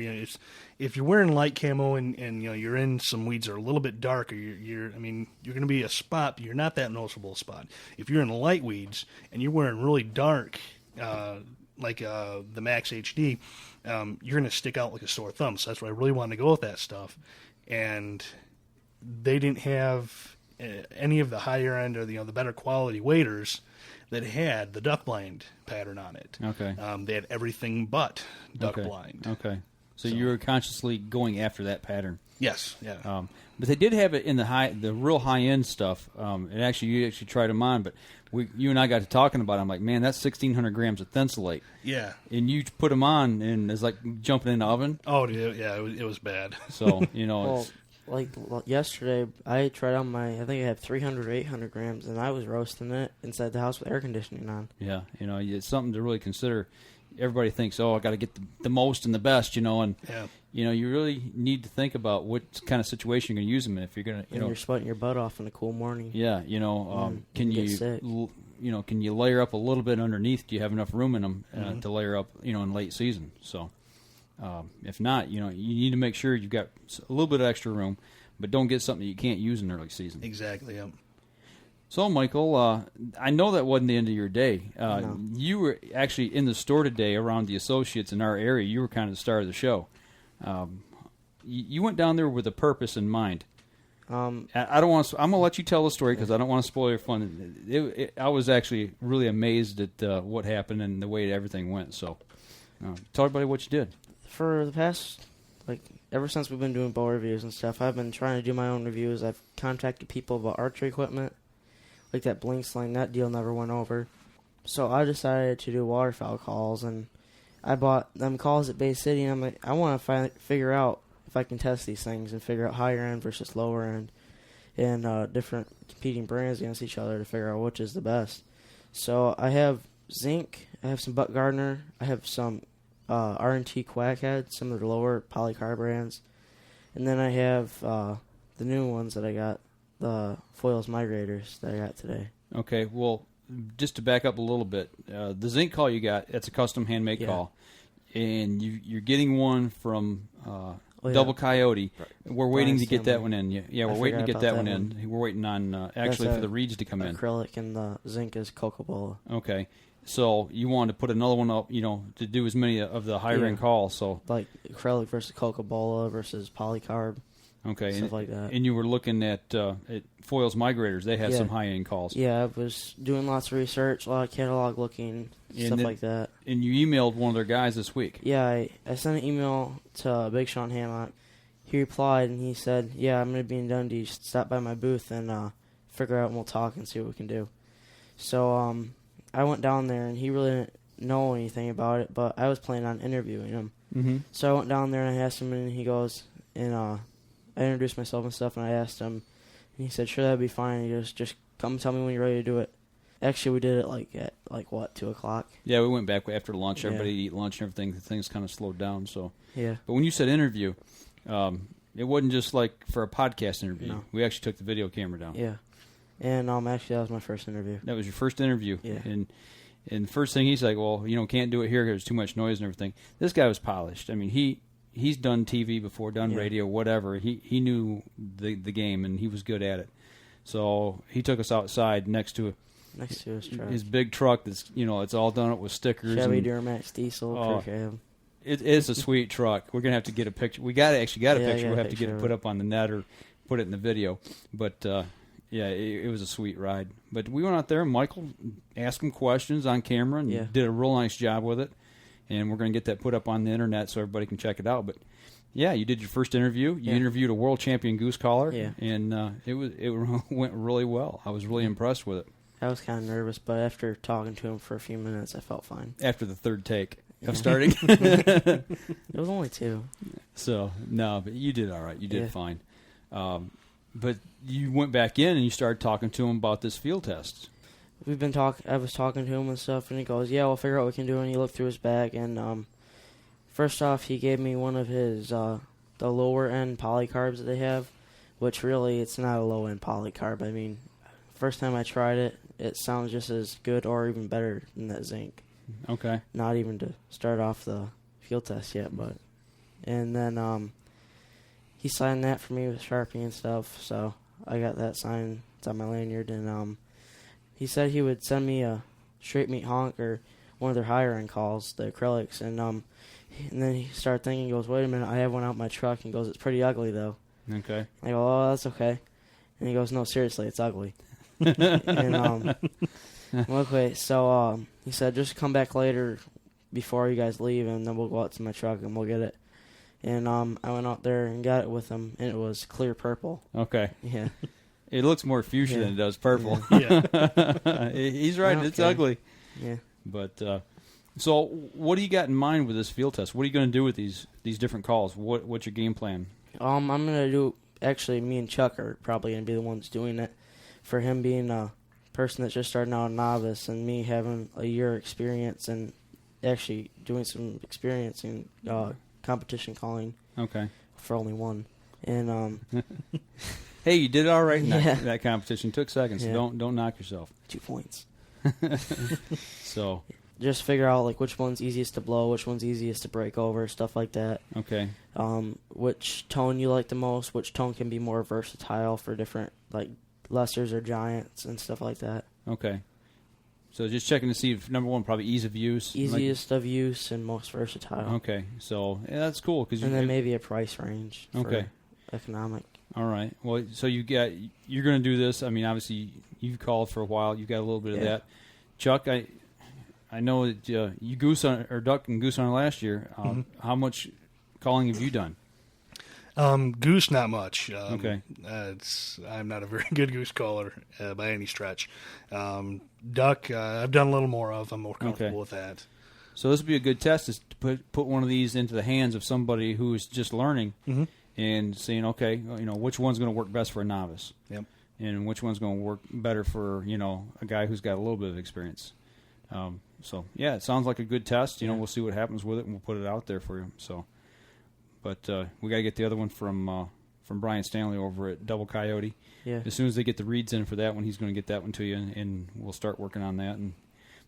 If you're wearing light camo and you're in some weeds that are a little bit darker, you're going to be a spot, but you're not that noticeable spot. If you're in light weeds and you're wearing really dark, like the Max HD, you're going to stick out like a sore thumb. So that's why I really wanted to go with that stuff. And they didn't have any of the higher end or the better quality waders that had the duck blind pattern on it. Okay. They had everything but duck blind. Okay. So you were consciously going after that pattern. Yes. Yeah. But they did have it in the real high end stuff. And actually, you actually tried them on, but you and I got to talking about it. I'm like, man, that's 1,600 grams of thensolate. Yeah. And you put them on, and it's like jumping in the oven. Oh, yeah, it was bad. So, well, like yesterday, I tried on I think I had 300 or 800 grams, and I was roasting it inside the house with air conditioning on. Yeah, it's something to really consider. Everybody thinks, I got to get the most and the best, and you really need to think about what kind of situation you're going to use them in. If you're going to, you're sweating your butt off in a cool morning. Yeah, can you layer up a little bit underneath? Do you have enough room in them to layer up, in late season? So, if not, you need to make sure you've got a little bit of extra room, but don't get something you can't use in early season. Exactly. Yeah. So, Michael, I know that wasn't the end of your day. No. You were actually in the store today around the associates in our area. You were kind of the star of the show. You went down there with a purpose in mind. I don't want. I'm going to let you tell the story because I don't want to spoil your fun. I was actually really amazed at what happened and the way everything went. So, tell everybody what you did. For the past, ever since we've been doing bow reviews and stuff, I've been trying to do my own reviews. I've contacted people about archery equipment. Like that blink sling, that deal never went over. So I decided to do waterfowl calls, and I bought them calls at Bay City, and I'm like, I want to figure out if I can test these things and figure out higher end versus lower end and different competing brands against each other to figure out which is the best. So I have Zinc, I have some Buck Gardner, I have some R&T Quackhead, some of the lower polycarb brands, and then I have the new ones that I got. The Foils Migrators that I got today. Okay, well, just to back up a little bit, the Zinc call you got, it's a custom handmade call, and you're getting one from Double Coyote. Right. We're waiting to get that one in. Yeah, we're waiting to get that one in. We're waiting on actually for the reeds to come in. Acrylic, and the Zinc is Coca-Cola. Okay, So you wanted to put another one up, to do as many of the higher end calls. So like acrylic versus Coca-Cola versus polycarb. Okay, stuff like that. And you were looking at Foils Migrators. They had some high-end calls. Yeah, I was doing lots of research, a lot of catalog looking, stuff like that. And you emailed one of their guys this week. Yeah, I sent an email to Big Sean Hammock. He replied, and he said, yeah, I'm going to be in Dundee. Stop by my booth and figure out, and we'll talk and see what we can do. So I went down there, and he really didn't know anything about it, but I was planning on interviewing him. Mm-hmm. So I went down there, and I asked him, and he goes, and I introduced myself and stuff, and I asked him, and he said, sure, that'd be fine. He goes, just come tell me when you're ready to do it. Actually, we did it at 2 o'clock? Yeah, we went back after lunch. Yeah. Everybody eat lunch and everything. Things kind of slowed down. So yeah. But when you said interview, it wasn't just like for a podcast interview. No. We actually took the video camera down. Yeah. And actually, that was my first interview. That was your first interview. Yeah. And the first thing he's like, well, can't do it here because there's too much noise and everything. This guy was polished. I mean, he's done TV before, done radio, whatever. He knew the game, and he was good at it. So he took us outside next to his truck. His big truck that's, it's all done up with stickers. Chevy Duramax diesel. It's a sweet truck. We're going to have to get a picture. We got a picture. We'll have to get it put up on the net or put it in the video. But, it was a sweet ride. But we went out there, and Michael asked him questions on camera and did a real nice job with it. And we're going to get that put up on the internet so everybody can check it out. But, you did your first interview. You interviewed a world champion goose caller. Yeah. And it went really well. I was really impressed with it. I was kind of nervous, but after talking to him for a few minutes, I felt fine. After the third take of starting? It was only 2. So, no, but you did all right. You did fine. But you went back in and you started talking to him about this field test. I was talking to him and stuff, and he goes, yeah, we'll figure out what we can do. And he looked through his bag, and first off, he gave me one of his the lower-end polycarbs that they have, which really it's not a low-end polycarb. I mean, first time I tried it, it sounds just as good or even better than that zinc. Okay. Not even to start off the field test yet, but... And then he signed that for me with Sharpie and stuff, so I got that signed. It's on my lanyard, and he said he would send me a straight meat honk or one of their higher-end calls, the acrylics, and then he started thinking, he goes, wait a minute, I have one out in my truck, and he goes, it's pretty ugly, though. Okay. I go, oh, that's okay. And he goes, no, seriously, it's ugly. And okay, so he said, just come back later before you guys leave, and then we'll go out to my truck and we'll get it. And I went out there and got it with him, and it was clear purple. Okay. Yeah. It looks more fuchsia than it does purple. Yeah. He's right. It's ugly. Yeah. But so, what do you got in mind with this field test? What are you going to do with these different calls? What's your game plan? I'm going to do. Actually, me and Chuck are probably going to be the ones doing it. For him being a person that's just starting out a novice, and me having a year experience and actually doing some experience in competition calling. Okay. For only one, and hey, you did all right in that competition. Took seconds. So don't knock yourself. 2 points. So just figure out like which one's easiest to blow, which one's easiest to break over, stuff like that. Okay. Which tone you like the most, which tone can be more versatile for different like lessers or giants and stuff like that. Okay. So just checking to see if, number one, probably ease of use. Easiest of use and most versatile. Okay. So that's cool. And then maybe a price range for economic. All right. Well, so you're going to do this. I mean, obviously, you've called for a while. You've got a little bit of that. Chuck, I know that you duck and goose hunted last year. How much calling have you done? Goose, not much. Okay. I'm not a very good goose caller by any stretch. Duck, I've done a little more of. I'm more comfortable with that. So this would be a good test, is to put one of these into the hands of somebody who is just learning and saying, okay, which one's going to work best for a novice. Yep. And which one's going to work better for, a guy who's got a little bit of experience. So, it sounds like a good test. We'll see what happens with it, and we'll put it out there for you. So, but we got to get the other one from Brian Stanley over at Double Coyote. Yeah. As soon as they get the reads in for that one, he's going to get that one to you, and we'll start working on that and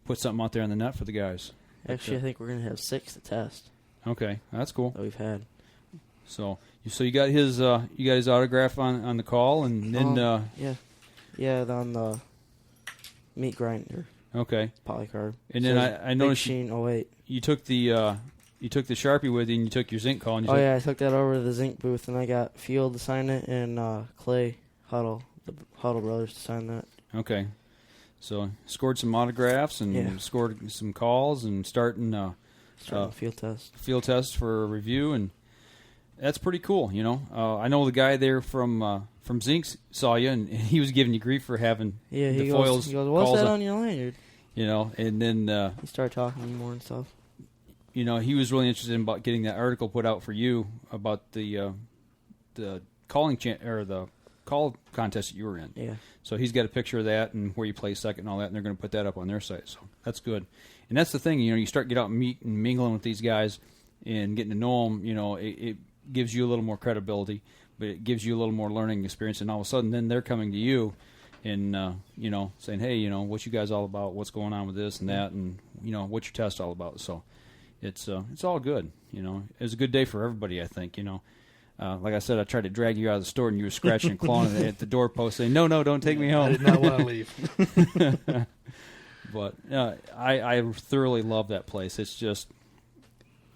put something out there on the net for the guys. Actually, I think we're going to have 6 to test. Okay, that's cool. That we've had. So you got his autograph on the call, and then on the meat grinder. Okay. Polycarb. And then I noticed Sheen 08. You took the Sharpie with you, and you took your zinc call. And I took that over to the zinc booth, and I got Field to sign it and Clay Huddle, the Huddle brothers, to sign that. Okay. So scored some autographs and scored some calls and starting field test. Field test for a review, and that's pretty cool. I know the guy there from Zinc saw you, and he was giving you grief for having the foils. He goes, "What's that on your lanyard?" And then he started talking to me more and stuff. He was really interested in about getting that article put out for you about the calling the call contest that you were in. Yeah. So he's got a picture of that and where you play second and all that, and they're going to put that up on their site. So that's good. And that's the thing, you start get out and meet and mingling with these guys and getting to know them. It gives you a little more credibility, but it gives you a little more learning experience. And all of a sudden, then they're coming to you and saying, "Hey, what you guys all about? What's going on with this and that? And what's your test all about?" So it's all good. It was a good day for everybody, I think. Like I said, I tried to drag you out of the store, and you were scratching and clawing at the doorpost, saying, "No, don't take me home." I did not want to leave. But I thoroughly love that place. It's just,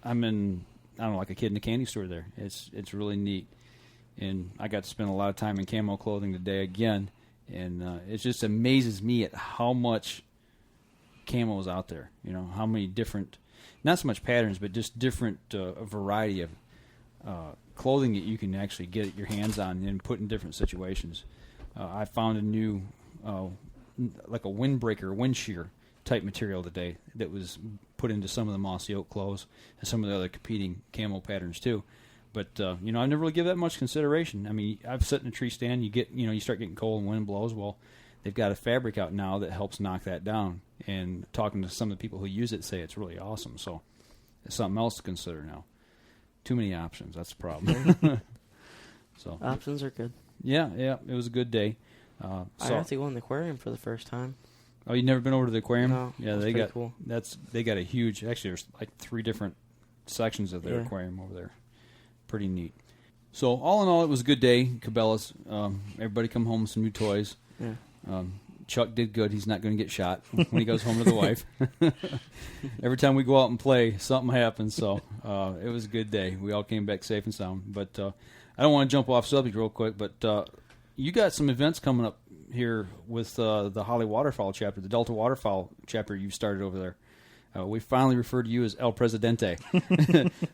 like a kid in a candy store there. It's really neat. And I got to spend a lot of time in camo clothing today again, and it just amazes me at how much camo is out there. How many different, not so much patterns, but just different variety of clothing that you can actually get your hands on and put in different situations. I found a new, like a windbreaker, wind shear type material today that was put into some of the mossy oak clothes and some of the other competing camo patterns too. But I never really give that much consideration. I mean, I've sat in a tree stand. You start getting cold and wind blows. Well, they've got a fabric out now that helps knock that down. And talking to some of the people who use it say it's really awesome. So it's something else to consider now. Too many options. That's the problem. So options are good. Yeah. It was a good day. I got to go in the aquarium for the first time. Oh, you've never been over to the aquarium? No. Yeah, cool. They got a huge. Actually, there's like 3 different sections of their aquarium over there. Pretty neat. So all in all, it was a good day. Cabelas. Everybody come home with some new toys. Yeah. Chuck did good. He's not going to get shot when he goes home to the wife. Every time we go out and play, something happens. So it was a good day. We all came back safe and sound. But I don't want to jump off subject real quick, but you got some events coming up here with the Holly Waterfowl chapter, the Delta Waterfowl chapter you started over there. We finally refer to you as El Presidente.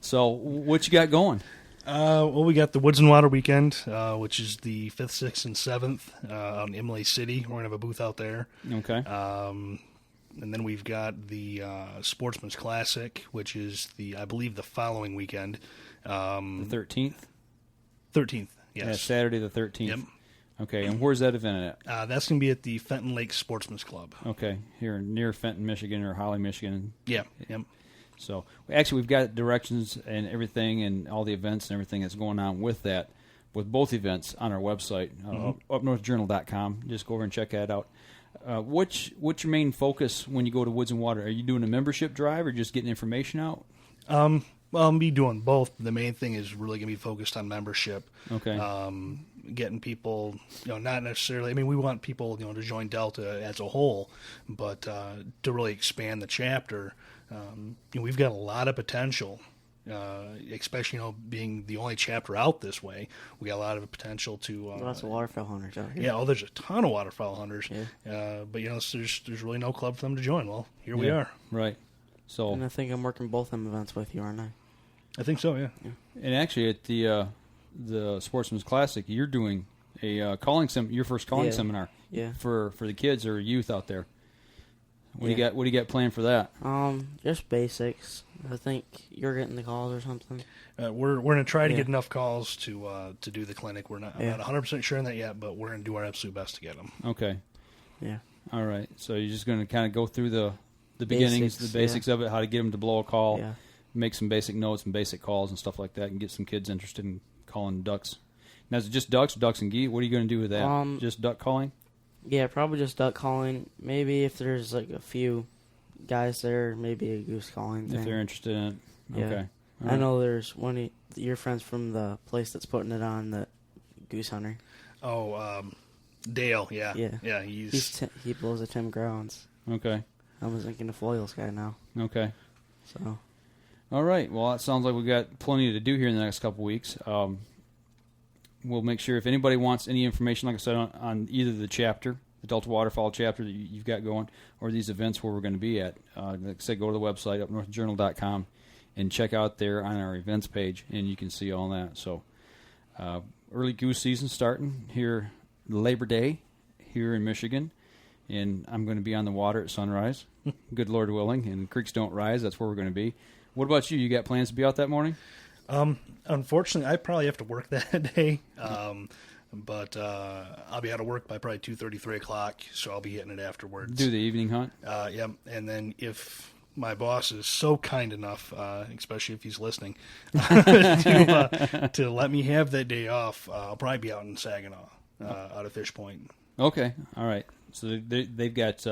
So what you got going? Well, we got the Woods and Water Weekend, which is the 5th, 6th, and 7th out in Imlay City. We're going to have a booth out there. Okay. And then we've got the Sportsman's Classic, which is, I believe, the following weekend. The 13th? 13th, yes. Yeah, Saturday the 13th. Yep. Okay, and where's that event at? That's going to be at the Fenton Lake Sportsman's Club. Okay, here near Fenton, Michigan, or Holly, Michigan. Yeah, yep. So, actually, we've got directions and everything and all the events and everything that's going on with that, with both events on our website, upnorthjournal.com. Just go over and check that out. What's your main focus when you go to Woods and Water? Are you doing a membership drive or just getting information out? Well, I'll be doing both. The main thing is really going to be focused on membership. Okay. Getting people, not necessarily. I mean, we want people, to join Delta as a whole, but to really expand the chapter, we've got a lot of potential. Especially, being the only chapter out this way, we got a lot of potential to. Lots of waterfowl hunters out here. Yeah, there's a ton of waterfowl hunters. Yeah. But there's really no club for them to join. Well, here we are. Right. So. And I think I'm working both them events with you, aren't I? I think so. Yeah. And actually, at the Sportsman's Classic, you're doing a your first calling seminar. Yeah. For the kids or youth out there. What do you got planned for that? Just basics. I think you're getting the calls or something. We're going to try to get enough calls to do the clinic. I'm not 100% sure on that yet, but we're going to do our absolute best to get them. Okay. Yeah. All right. So you're just going to kind of go through the beginnings, the basics of it, how to get them to blow a call, make some basic notes and basic calls and stuff like that, and get some kids interested in calling ducks. Now, is it just ducks and geese? What are you going to do with that? Just duck calling? Yeah, probably just duck calling. Maybe if there's like a few guys there, maybe a goose calling thing. If they're interested in it. Yeah. Okay. I know there's one of your friends from the place that's putting it on, the goose hunter. Oh, Dale, yeah. Yeah. Yeah, he blows the Tim Grounds. Okay. I'm a zinc and the foils guy now. Okay. So. All right. Well, that sounds like we've got plenty to do here in the next couple weeks. We'll make sure if anybody wants any information, like I said, on either the chapter, the Delta Waterfowl chapter that you've got going, or these events where we're going to be at, like I said, go to the website, upnorthjournal.com, and check out there on our events page, and you can see all that. So early goose season starting here Labor Day here in Michigan, and I'm going to be on the water at sunrise, good Lord willing, and creeks don't rise. That's where we're going to be. What about you? You got plans to be out that morning? Unfortunately, I probably have to work that day, but I'll be out of work by probably 2:30, 3 o'clock, so I'll be hitting it afterwards. Do the evening hunt? Yeah, and then if my boss is so kind enough, especially if he's listening, to let me have that day off, I'll probably be out in Saginaw, out of Fish Point. Okay, all right. So they've got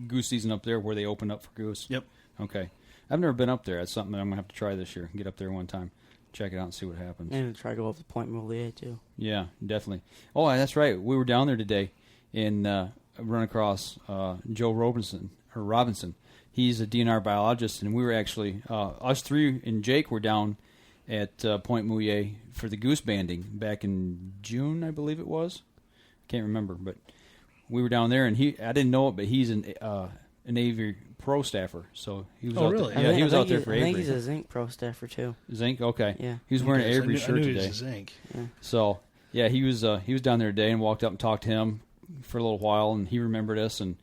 goose season up there where they open up for goose? Yep. Okay. I've never been up there. That's something that I'm going to have to try this year. Get up there one time, check it out, and see what happens. And try to go up to Point Moulier, too. Yeah, definitely. Oh, that's right. We were down there today and run across Joe Robinson. He's a DNR biologist, and we were actually, us three and Jake were down at Point Moulier for the goose banding back in June, I believe it was. I can't remember, but we were down there, and I didn't know it, but he's an Avery pro staffer, so he was. Oh, out really? There. Yeah, he was out there for Avery. I think he's a zinc pro staffer too. Zinc, okay. Yeah, he was wearing an Avery shirt today. He was a zinc. Yeah. So yeah, he was down there today and walked up and talked to him for a little while, and he remembered us and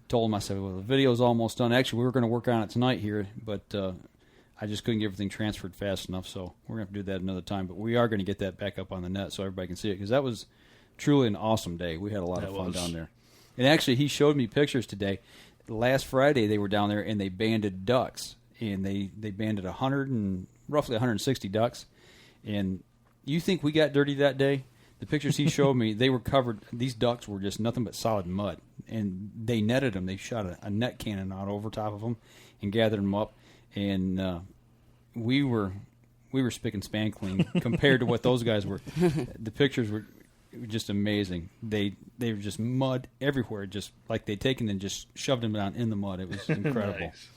told him. I said, "Well, the video's almost done. Actually, we were going to work on it tonight here, but I just couldn't get everything transferred fast enough, so we're going to have to do that another time. But we are going to get that back up on the net so everybody can see it because that was truly an awesome day. We had a lot of fun down there. And actually, he showed me pictures today. Last Friday, they were down there and they banded ducks, and they banded roughly 160 ducks. And you think we got dirty that day? The pictures he showed me, they were covered. These ducks were just nothing but solid mud, and they netted them. They shot a net cannon out over top of them and gathered them up. And we were spick and span clean compared to what those guys were. The pictures were just amazing. They were just mud everywhere, just like they'd taken and just shoved them down in the mud. It was incredible. Nice.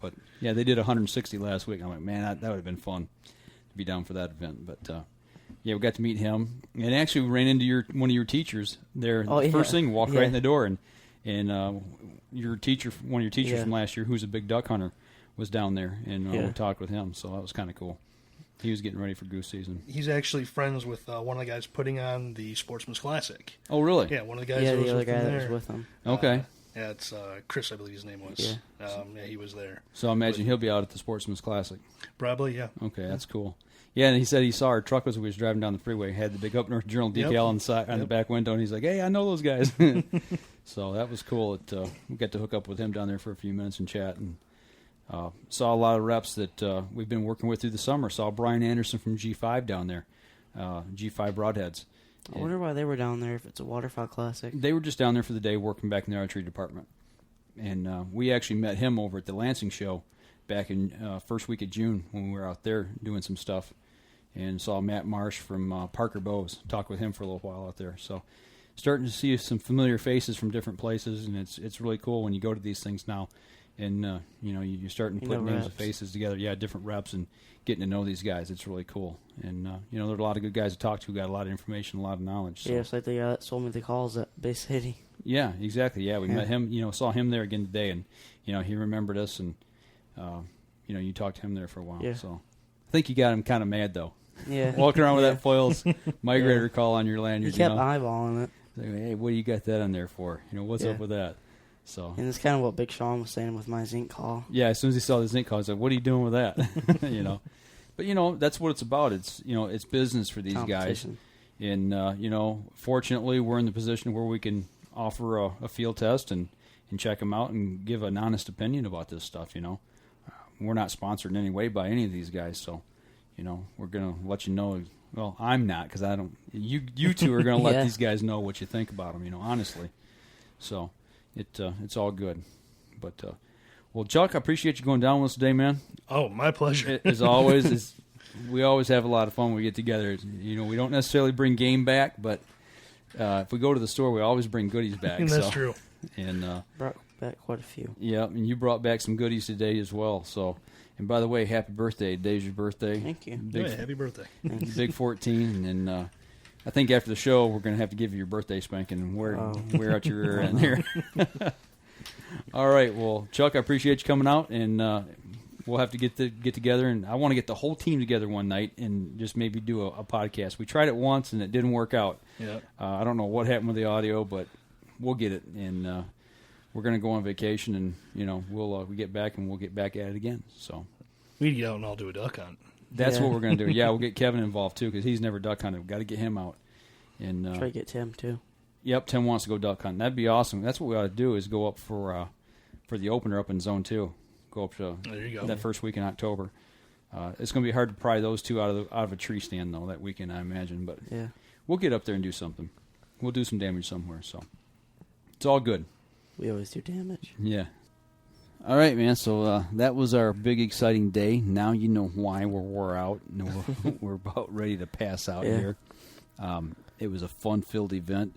But yeah, they did 160 last week. I'm like, man, that would have been fun to be down for that event. But yeah, we got to meet him, and actually we ran into one of your teachers there. First thing, walked right in the door, and your teacher, one of your teachers from last year, who's a big duck hunter, was down there, and we talked with him. So that was kind of cool. He was getting ready for goose season. He's actually friends with one of the guys putting on the Sportsman's Classic. Oh, really? Yeah, one of the guys. Yeah, that was the other with guy him that there. was with him. Okay. Yeah, it's Chris, I believe his name was. Yeah. Yeah, he was there. So I imagine he'll be out at the Sportsman's Classic. Probably, yeah. Okay, that's cool. Yeah, and he said he saw our truck as we was driving down the freeway. Had the big Up North Journal decal on the side, on the back window, and he's like, "Hey, I know those guys." So that was cool. We got to hook up with him down there for a few minutes and chat, and saw a lot of reps that we've been working with through the summer. Saw Brian Anderson from G5 down there, G5 Broadheads. I wonder why they were down there if it's a waterfowl classic. They were just down there for the day working back in the archery department. And we actually met him over at the Lansing show back in first week of June when we were out there doing some stuff, and saw Matt Marsh from Parker Bows. Talked with him for a little while out there. So starting to see some familiar faces from different places, and it's really cool when you go to these things now. And, you're starting to put names and faces together. Yeah, different reps and getting to know these guys. It's really cool. And, there are a lot of good guys to talk to who got a lot of information, a lot of knowledge. So. Yeah, it's like the guy that sold me the calls at Bay City. Yeah, exactly. Yeah, we met him, saw him there again today. And, he remembered us. And, you talked to him there for a while. Yeah. So I think you got him kind of mad, though. Yeah. Walking around with that foils migrator call on your lanyard. He kept eyeballing it. Like, hey, what do you got that on there for? What's up with that? So. And it's kind of what Big Sean was saying with my zinc call. Yeah, as soon as he saw the zinc call, he's like, what are you doing with that? But, that's what it's about. It's, it's business for these guys. And, fortunately, we're in the position where we can offer a field test and check them out and give an honest opinion about this stuff, We're not sponsored in any way by any of these guys, so, we're going to let you know. Well, I'm not, because I don't. You two are going to let these guys know what you think about them, honestly. So. It's all good. But, well, Chuck, I appreciate you going down with us today, man. Oh, my pleasure. As always, we always have a lot of fun when we get together. We don't necessarily bring game back, but if we go to the store, we always bring goodies back. That's true. And back quite a few. Yeah, and you brought back some goodies today as well. So, and by the way, happy birthday! Today's your birthday. Thank you. Happy birthday! Big 14, and I think after the show we're going to have to give you your birthday spanking and wear out your rear end here. All right, well, Chuck, I appreciate you coming out, and we'll have to get together, and I want to get the whole team together one night and just maybe do a podcast. We tried it once and it didn't work out. Yeah. I don't know what happened with the audio, but we'll get it, and we're going to go on vacation, and we'll we get back and we'll get back at it again. So we get out and I'll do a duck hunt. That's what we're going to do. Yeah, we'll get Kevin involved too because he's never duck hunted. We've got to get him out. And try to get Tim too. Yep, Tim wants to go duck hunting. That'd be awesome. That's what we ought to do is go up for the opener up in Zone 2. Go up to there you go. That first week in October. It's going to be hard to pry those two out of a tree stand though that weekend, I imagine. But yeah, we'll get up there and do something. We'll do some damage somewhere. So it's all good. We always do damage. Yeah. All right, man. So that was our big exciting day. Now you know why we're wore out. We're about ready to pass out here. It was a fun-filled event.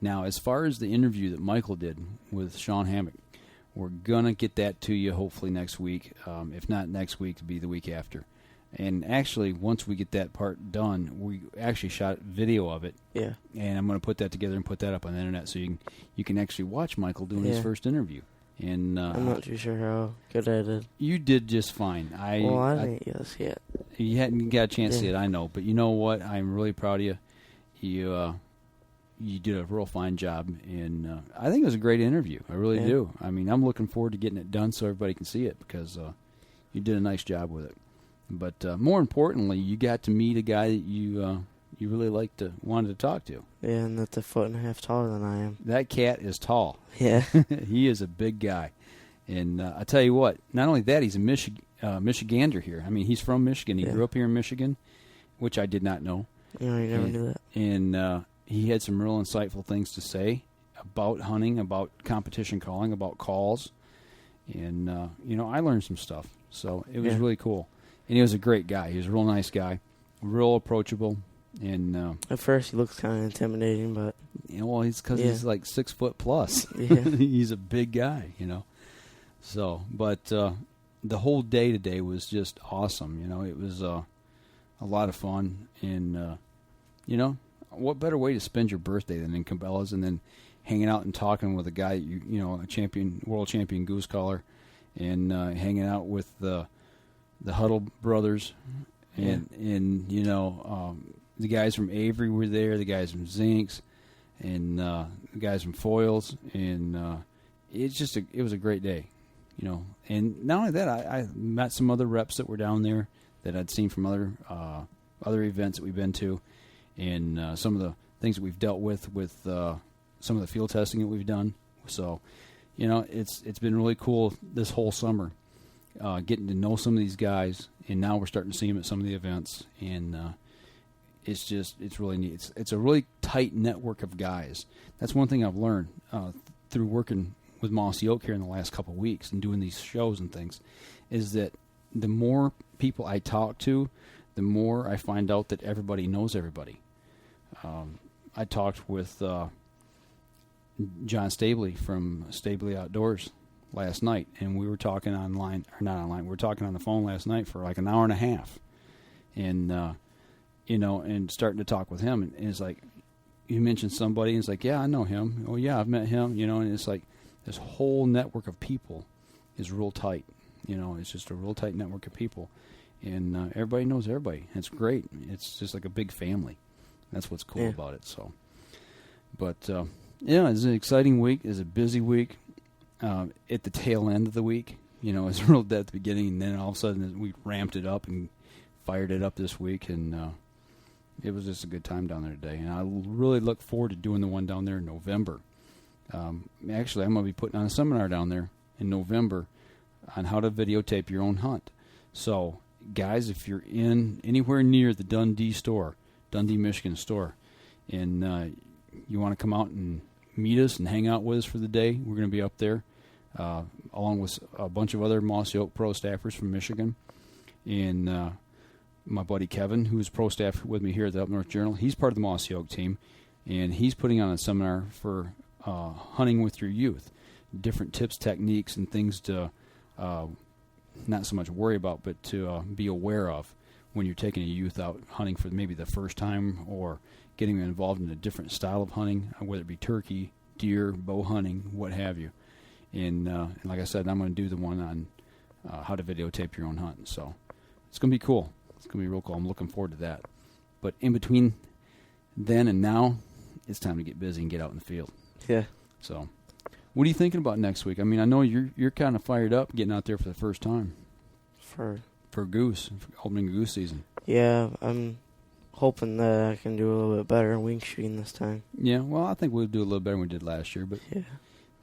Now, as far as the interview that Michael did with Sean Hammock, we're going to get that to you hopefully next week. If not next week, it'll be the week after. And actually, once we get that part done, we actually shot video of it. Yeah. And I'm going to put that together and put that up on the internet so you can actually watch Michael doing his first interview. And I'm not too sure how good I did. You did just fine. I didn't get to see it. You hadn't got a chance to see it, I know. But you know what? I'm really proud of you. You did a real fine job, and I think it was a great interview. I really do. I mean, I'm looking forward to getting it done so everybody can see it because you did a nice job with it. But more importantly, you got to meet a guy that you really wanted to talk to. Yeah, and that's a foot and a half taller than I am. That cat is tall. Yeah. He is a big guy. And I tell you what, not only that, he's a Michigander here. I mean, he's from Michigan. He grew up here in Michigan, which I did not know. Yeah, you never knew that. And he had some real insightful things to say about hunting, about competition calling, about calls. And, I learned some stuff. So it was really cool. And he was a great guy. He was a real nice guy, real approachable. And at first he looks kind of intimidating, but he's because he's like 6 foot plus. Yeah. He's a big guy, So, but the whole day today was just awesome. It was a lot of fun, and what better way to spend your birthday than in Cabelas and then hanging out and talking with a guy a world champion goose caller, and hanging out with the Huddle brothers, and the guys from Avery were there, the guys from Zinks, and the guys from Foils, and it was a great day, And not only that, I met some other reps that were down there that I'd seen from other events that we've been to, and some of the things that we've dealt with some of the field testing that we've done. So, it's been really cool this whole summer, getting to know some of these guys, and now we're starting to see them at some of the events, and it's really neat. It's a really tight network of guys. That's one thing I've learned through working with Mossy Oak here in the last couple of weeks and doing these shows and things, is that the more people I talk to, the more I find out that everybody knows everybody. I talked with John Stabley from Stabley Outdoors last night, and we were talking we were talking on the phone last night for like an hour and a half, and and starting to talk with him, and it's like, you mentioned somebody, and it's like, yeah, I know him. Oh yeah, I've met him, and it's like this whole network of people is real tight. It's just a real tight network of people, and everybody knows everybody. It's great. It's just like a big family. That's what's cool about it. So, but it's an exciting week. It's a busy week. At the tail end of the week, it's real dead at the beginning, and then all of a sudden we ramped it up and fired it up this week, and it was just a good time down there today. And I really look forward to doing the one down there in November. Actually, I'm going to be putting on a seminar down there in November on how to videotape your own hunt. So, guys, if you're in anywhere near the Dundee, Michigan store, and you want to come out and meet us and hang out with us for the day, we're going to be up there along with a bunch of other Mossy Oak pro staffers from Michigan, and my buddy Kevin, who's pro staff with me here at the Up North Journal. He's part of the Mossy Oak team, and he's putting on a seminar for hunting with your youth. different tips, techniques, and things to not so much worry about, but to be aware of when you're taking a youth out hunting for maybe the first time or getting them involved in a different style of hunting, whether it be turkey, deer, bow hunting, what have you. And like I said, I'm going to do the one on how to videotape your own hunt. So it's going to be cool. It's going to be real cool. I'm looking forward to that. But in between then and now, it's time to get busy and get out in the field. Yeah. So what are you thinking about next week? I mean, I know you're kind of fired up getting out there for the first time. For goose, for opening goose season. Yeah, I'm hoping that I can do a little bit better in wing shooting this time. Yeah, well, I think we'll do a little better than we did last year. But yeah.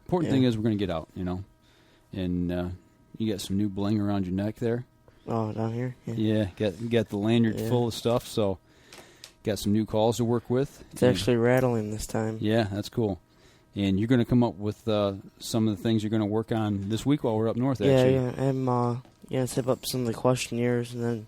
Important thing is we're going to get out, and you got some new bling around your neck there. Oh, down here? Yeah, got the lanyard full of stuff, so got some new calls to work with. It's actually rattling this time. Yeah, that's cool. And you're going to come up with some of the things you're going to work on this week while we're up north, actually. Yeah. I'm going to set up some of the questionnaires, and then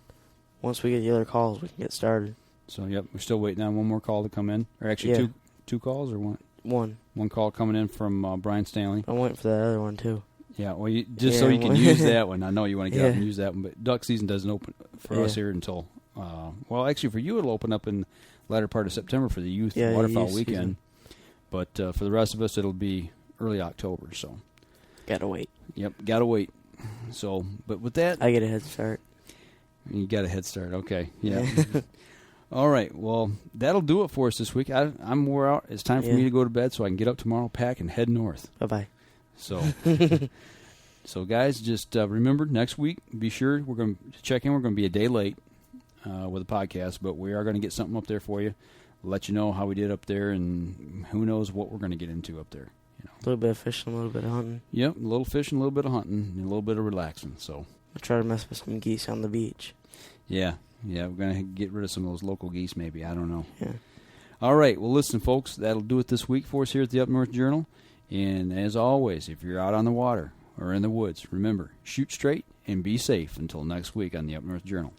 once we get the other calls, we can get started. So, yep, we're still waiting on one more call to come in. Or actually, two calls or one? One. One call coming in from Brian Stanley. I'm waiting for that other one, too. Yeah, well, so you can use that one. I know you want to get out and use that one, but duck season doesn't open for us here until, well, actually for you it'll open up in the latter part of September for the youth waterfowl weekend. Season. But for the rest of us, it'll be early October, so. Gotta wait. Yep, gotta wait. So, but with that. I get a head start. You got a head start, okay. Yeah. All right, well, that'll do it for us this week. I'm wore out. It's time for me to go to bed so I can get up tomorrow, pack, and head north. Bye-bye. So, guys, just remember, next week, be sure we're going to check in. We're going to be a day late with a podcast, but we are going to get something up there for you. Let you know how we did up there, and who knows what we're going to get into up there. A little bit of fishing, a little bit of hunting. Yep, a little fishing, a little bit of hunting, and a little bit of relaxing. So I'll try to mess with some geese on the beach. Yeah, we're going to get rid of some of those local geese maybe. I don't know. Yeah. All right, well, listen, folks, that'll do it this week for us here at the Up North Journal. And as always, if you're out on the water or in the woods, remember, shoot straight and be safe until next week on the Up North Journal.